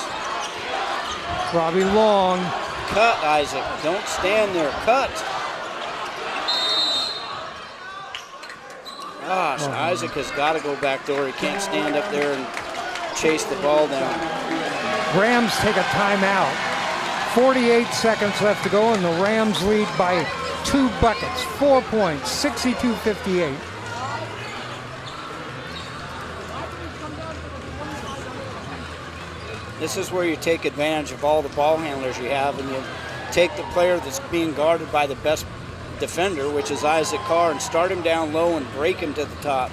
Robbie Long. Cut, Isaac. Don't stand there. Cut. Gosh, Isaac has got to go back door. He can't stand up there and chase the ball down. Rams take a timeout. 48 seconds left to go, and the Rams lead by 2 buckets, 4 points, 62-58. This is where you take advantage of all the ball handlers you have, and you take the player that's being guarded by the best defender, which is Isaac Carr, and start him down low and break him to the top.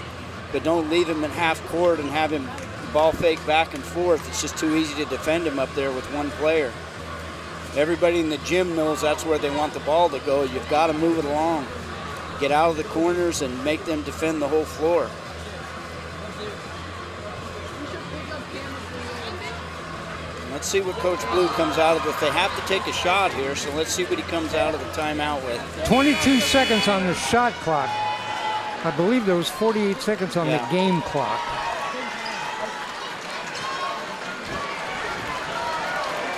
But don't leave him in half court and have him ball fake back and forth. It's just too easy to defend him up there with one player. Everybody in the gym knows that's where they want the ball to go. You've got to move it along. Get out of the corners and make them defend the whole floor. Let's see what Coach Blue comes out of it. They have to take a shot here, so let's see what he comes out of the timeout with. 22 seconds on the shot clock. I believe there was 48 seconds on the game clock.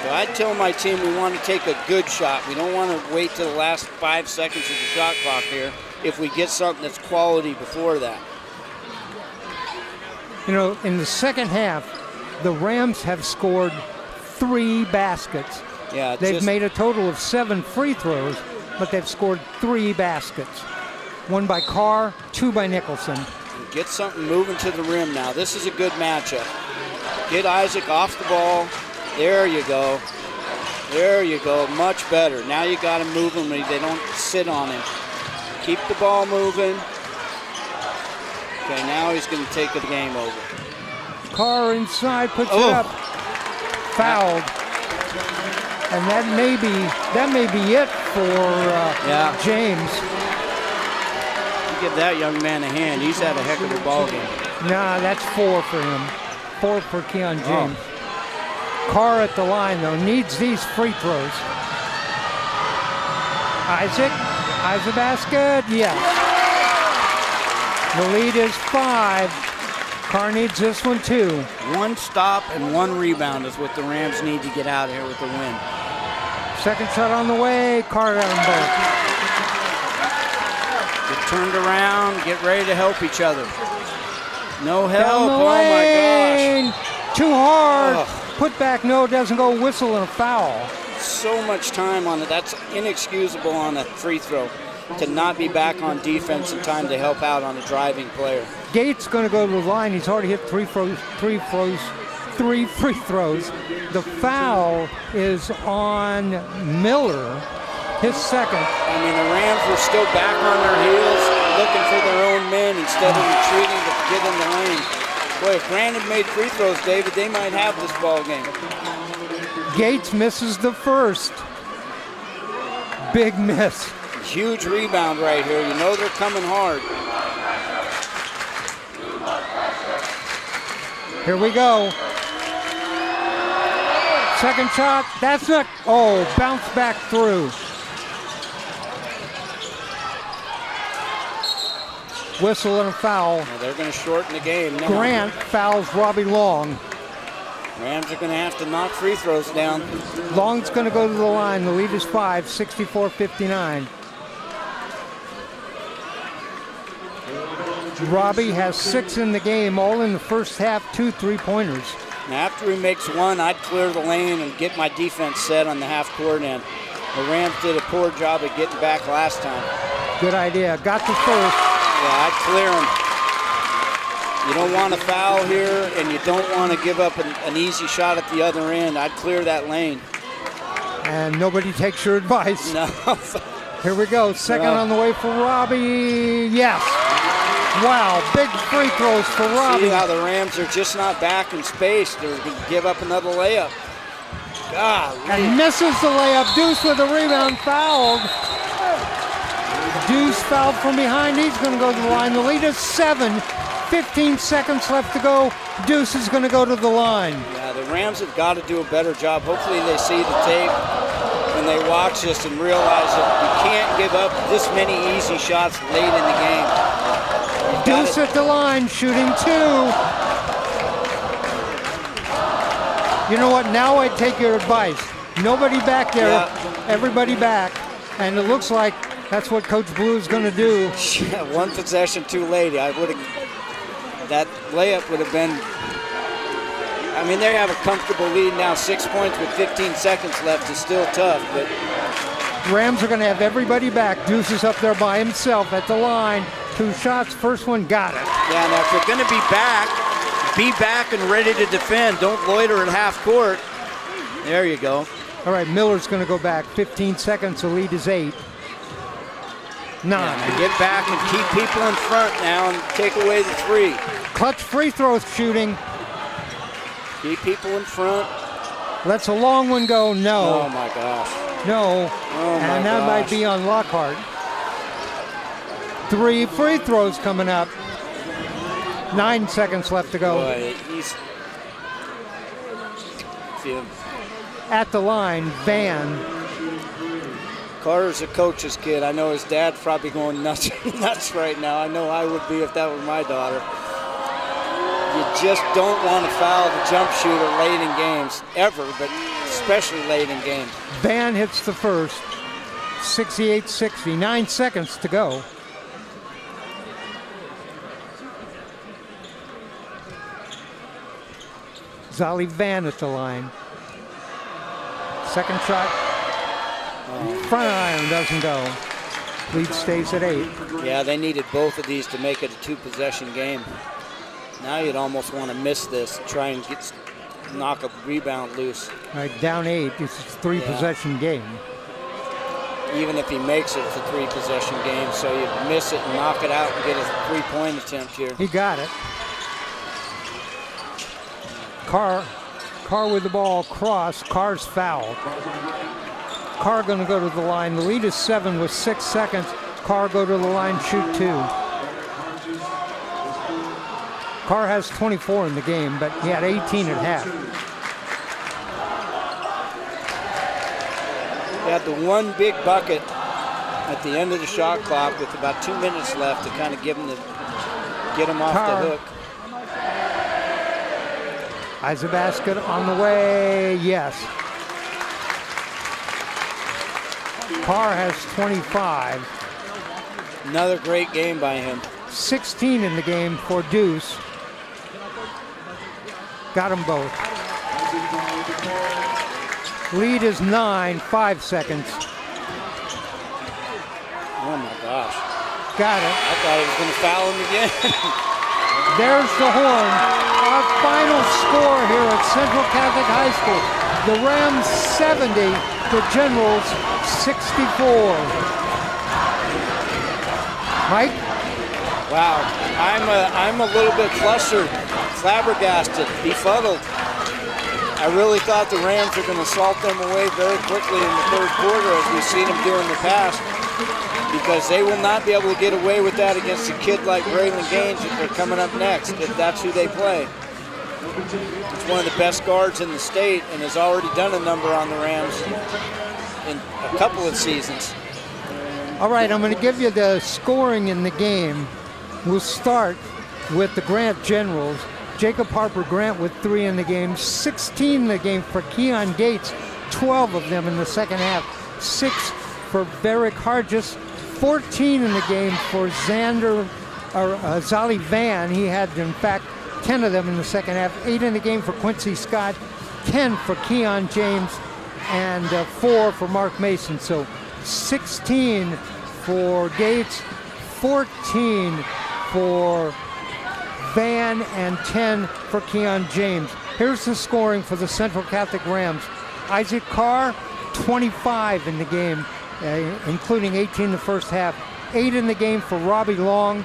So I'd tell my team we want to take a good shot. We don't want to wait till the last 5 seconds of the shot clock here if we get something that's quality before that. You know, in the second half, the Rams have scored 3 baskets. Yeah, they've made a total of 7 free throws, but they've scored 3 baskets. 1 by Carr, 2 by Nicholson. Get something moving to the rim now. This is a good matchup. Get Isaac off the ball. There you go. There you go. Much better. Now you got to move him. They don't sit on him. Keep the ball moving. Okay, now he's going to take the game over. Carr inside, puts it up. Fouled. And that may be it for James. Give that young man a hand. He's had a heck of a ball game. Nah, that's 4 for him. 4 for Keon James. Carr at the line, though, needs these free throws. Isaac a basket, yes. The lead is 5. Carr needs this one, too. 1 stop and 1 rebound is what the Rams need to get out of here with the win. Second shot on the way. Carr got them both. Get turned around. Get ready to help each other. No help. Down the lane. My gosh. Too hard. Put back, no, doesn't go. Whistle and a foul. So much time on it. That's inexcusable on a free throw to not be back on defense in time to help out on a driving player. Gates going to go to the line. He's already hit 3 free throws. The foul is on Miller, his second. I mean, the Rams were still back on their heels, looking for their own men instead of retreating to get in the lane. Boy, if Grant had made free throws, David, they might have this ball game. Gates misses the first. Big miss. Huge rebound right here. You know they're coming hard. Here we go. Second shot. That's not. Oh, bounce back through. Whistle and a foul. Well, they're going to shorten the game now. Grant fouls Robbie Long. Rams are going to have to knock free throws down. Long's going to go to the line. The lead is 5, 64-59. Robbie has 6 in the game, all in the first half, 2 3-pointers. Now after he makes 1, I'd clear the lane and get my defense set on the half-court end. The Rams did a poor job of getting back last time. Good idea. Got the first. Yeah, I'd clear him. You don't want to foul here, and you don't want to give up an easy shot at the other end. I'd clear that lane. And nobody takes your advice. No. Here we go. Second on the way for Robbie. Yes. Wow, big free throws for Robbie. See how the Rams are just not back in space. They're going to give up another layup. God. And misses the layup. Deuce with a rebound, fouled. Deuce fouled from behind. He's going to go to the line. The lead is 7, 15 seconds left to go. Deuce is going to go to the line. Yeah, the Rams have got to do a better job. Hopefully they see the tape when they watch this and realize that you can't give up this many easy shots late in the game. Deuce at the line, shooting 2. You know what? Now I take your advice. Nobody back there. Yeah. Everybody back. And it looks like that's what Coach Blue is going to do. Yeah, one possession too late. That layup would have been. I mean, they have a comfortable lead now. 6 points with 15 seconds left is still tough, but Rams are going to have everybody back. Deuce is up there by himself at the line. 2 shots. First one got it. yeah. Now, if you're going to be back and ready to defend. Don't loiter at half court. There you go. All right, Miller's going to go back. 15 seconds. The lead is 8. 9. Yeah, get back and keep people in front now and take away the 3. Clutch free throw shooting. Keep people in front. Lets a long one go. No. Oh my gosh. No. Oh my And that gosh. might be on Lockhart. 3 free throws coming up. 9 seconds left to go. Boy, he's. At the line, Van. Carter's a coach's kid. I know his dad's probably going nuts right now. I know I would be if that was my daughter. You just don't want to foul the jump shooter late in games, ever, but especially late in games. Van hits the first. 68-60. 9 seconds to go. Zolly Van at the line. Second shot. Front iron doesn't go. Lead stays at 8. Yeah, they needed both of these to make it a 2-possession game. Now you'd almost want to miss this, try and knock a rebound loose. All right, down 8. It's a 3-possession game. Even if he makes it, it's a 3-possession game, so you miss it and knock it out and get a 3-point attempt here. He got it. Carr with the ball, cross. Carr's foul. Carr going to go to the line. The lead is 7 with 6 seconds. Carr go to the line, shoot 2. Carr has 24 in the game, but he had 18 at half. He had the one big bucket at the end of the shot clock with about 2 minutes left to kind of get him off Carr. the hook. Eyes a basket on the way, yes. Carr has 25. Another great game by him. 16 in the game for Deuce. Got them both. Lead is 9, 5 seconds. Oh my gosh. Got it. I thought he was going to foul him again. There's the horn. Our final score here at Central Catholic High School. The Rams 70, the Generals 64. Mike? Wow, I'm a little bit flustered, flabbergasted, befuddled. I really thought the Rams were going to salt them away very quickly in the third quarter, as we've seen them do in the past, because they will not be able to get away with that against a kid like Braylon Gaines if they're coming up next. That's who they play. He's one of the best guards in the state and has already done a number on the Rams in a couple of seasons. All right, I'm going to give you the scoring in the game. We'll start with the Grant Generals. Jacob Harper Grant with 3 in the game, 16 in the game for Keon Gates, 12 of them in the second half, 6 for Barrick Hargis, 14 in the game for Zolly Van. He had, in fact, 10 of them in the second half, 8 in the game for Quincy Scott, 10 for Keon James, and 4 for Mark Mason. So 16 for Gates, 14 for Van, and 10 for Keon James. Here's the scoring for the Central Catholic Rams. Isaac Carr, 25 in the game, including 18 in the first half. 8 in the game for Robbie Long.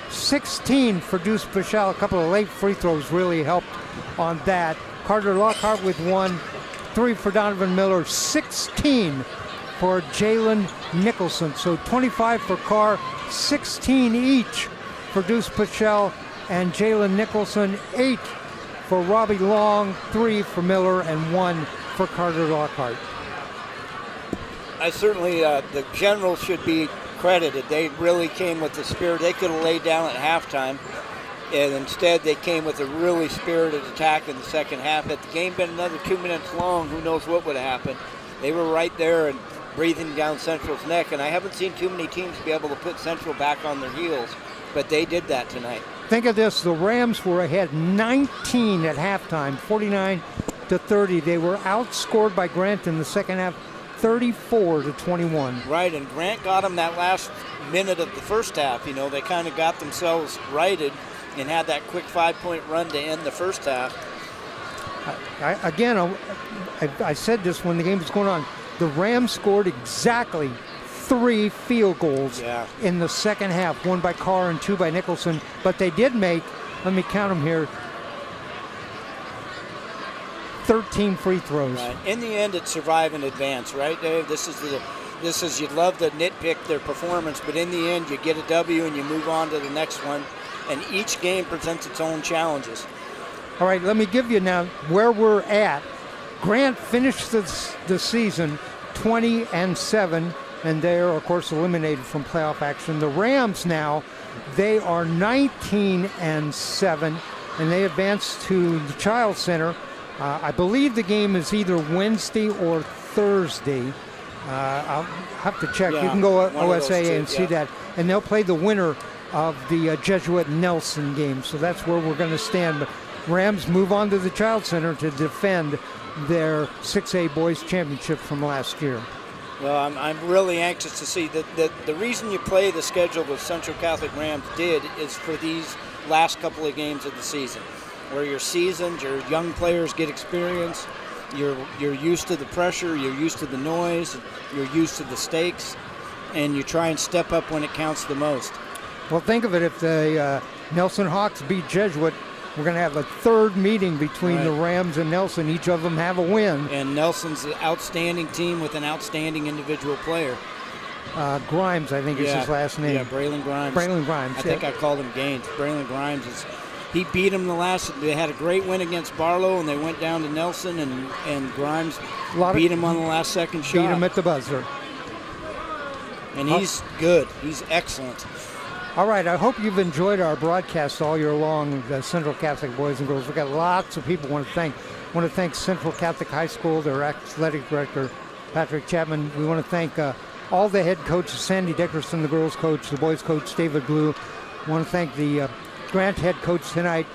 16 for Deuce Pichel. A couple of late free throws really helped on that. Carter Lockhart with 1. 3 for Donovan Miller. 16 for Jalen Nicholson. So 25 for Carr, 16 each for Deuce Pichel and Jalen Nicholson, 8 for Robbie Long, 3 for Miller, and 1 for Carter Lockhart. I certainly, the Generals should be credited. They really came with the spirit. They could have laid down at halftime, and instead they came with a really spirited attack in the second half. Had the game been another 2 minutes long, who knows what would have happened. They were right there and breathing down Central's neck, and I haven't seen too many teams be able to put Central back on their heels, but they did that tonight. Think of this, the Rams were ahead 19 at halftime, 49-30. They were outscored by Grant in the second half, 34-21. Right, and Grant got them that last minute of the first half. You know, they kind of got themselves righted and had that quick 5-point run to end the first half. I said this when the game was going on. The Rams scored exactly 3 field goals in the second half, 1 by Carr and 2 by Nicholson. But they did make, let me count them here, 13 free throws. Right. In the end, it's survive and advance, right, Dave? This is you'd love to nitpick their performance, but in the end, you get a W and you move on to the next one. And each game presents its own challenges. All right, let me give you now where we're at. Grant finished the season 20-7, and they're, of course, eliminated from playoff action. The Rams now, they are 19-7, and they advance to the Child Center. I believe the game is either Wednesday or Thursday. I'll have to check. You can go OSAA and see that. And they'll play the winner of the Jesuit Nelson game. So that's where we're going to stand. But Rams move on to the Child Center to defend their 6A Boys Championship from last year. Well, I'm really anxious to see that the reason you play the schedule the Central Catholic Rams did is for these last couple of games of the season, where you're seasoned, your young players get experience, you're used to the pressure, you're used to the noise, you're used to the stakes, and you try and step up when it counts the most. Well, think of it, if the Nelson Hawks beat Jesuit, we're going to have a third meeting between the Rams and Nelson. Each of them have a win. And Nelson's an outstanding team with an outstanding individual player. Grimes, I think is his last name. Yeah, Braylon Grimes. I think I called him Gaines. Braylon Grimes he beat him they had a great win against Barlow, and they went down to Nelson, and Grimes beat him on the last second shot. Beat him at the buzzer. And he's good. He's excellent. All right, I hope you've enjoyed our broadcast all year long, the Central Catholic boys and girls. We've got lots of people want to thank. I want to thank Central Catholic High School, their athletic director, Patrick Chapman. We want to thank all the head coaches, Sandy Dickerson, the girls coach, the boys coach, David Blue. I want to thank the Grant head coach tonight,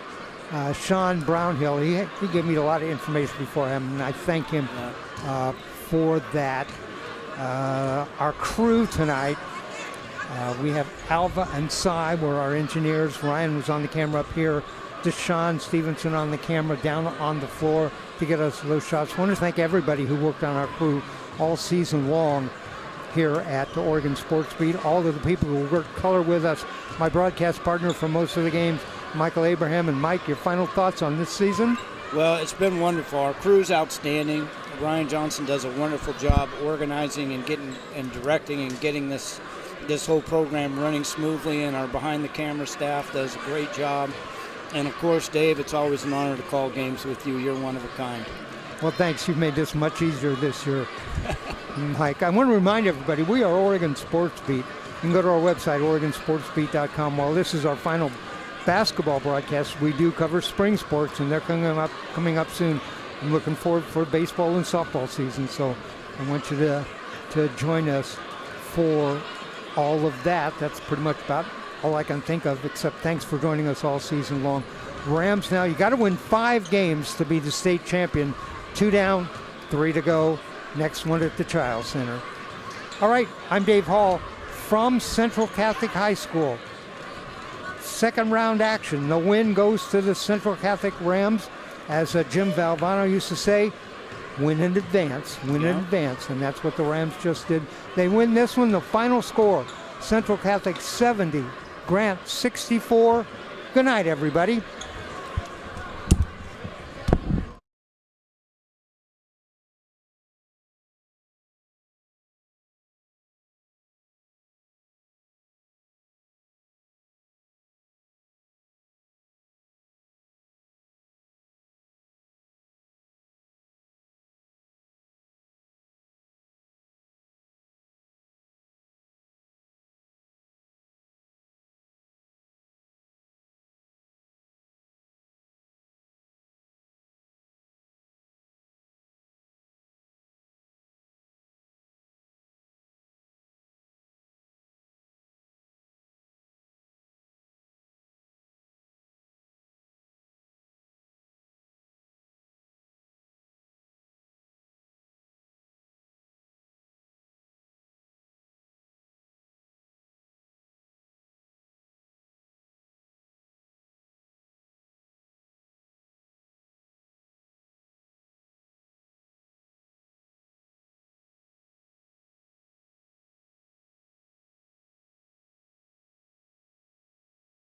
Sean Brownhill. He gave me a lot of information beforehand, and I thank him for that. Our crew tonight, we have Alva and Cy were our engineers. Ryan was on the camera up here. Deshaun Stevenson on the camera down on the floor to get us those shots. I want to thank everybody who worked on our crew all season long here at the Oregon Sports Beat. All of the people who worked color with us. My broadcast partner for most of the games, Michael Abraham. And Mike, your final thoughts on this season? Well, it's been wonderful. Our crew's outstanding. Ryan Johnson does a wonderful job organizing and getting and directing and getting this whole program running smoothly, and our behind-the-camera staff does a great job. And, of course, Dave, it's always an honor to call games with you. You're one of a kind. Well, thanks. You've made this much easier this year, Mike. I want to remind everybody, we are Oregon Sports Beat. You can go to our website, OregonSportsBeat.com. While this is our final basketball broadcast, we do cover spring sports, and they're coming up soon. I'm looking forward for baseball and softball season, so I want you to join us for all of that. That's pretty much about all I can think of, except thanks for joining us all season long. Rams now, you got to win 5 games to be the state champion. 2 down, 3 to go. Next one at the Child Center. All right, I'm Dave Hall from Central Catholic High School. Second round action. The win goes to the Central Catholic Rams. As Jim Valvano used to say, win in advance, in advance. And that's what the Rams just did. They win this one. The final score, Central Catholic 70, Grant 64. Good night, everybody.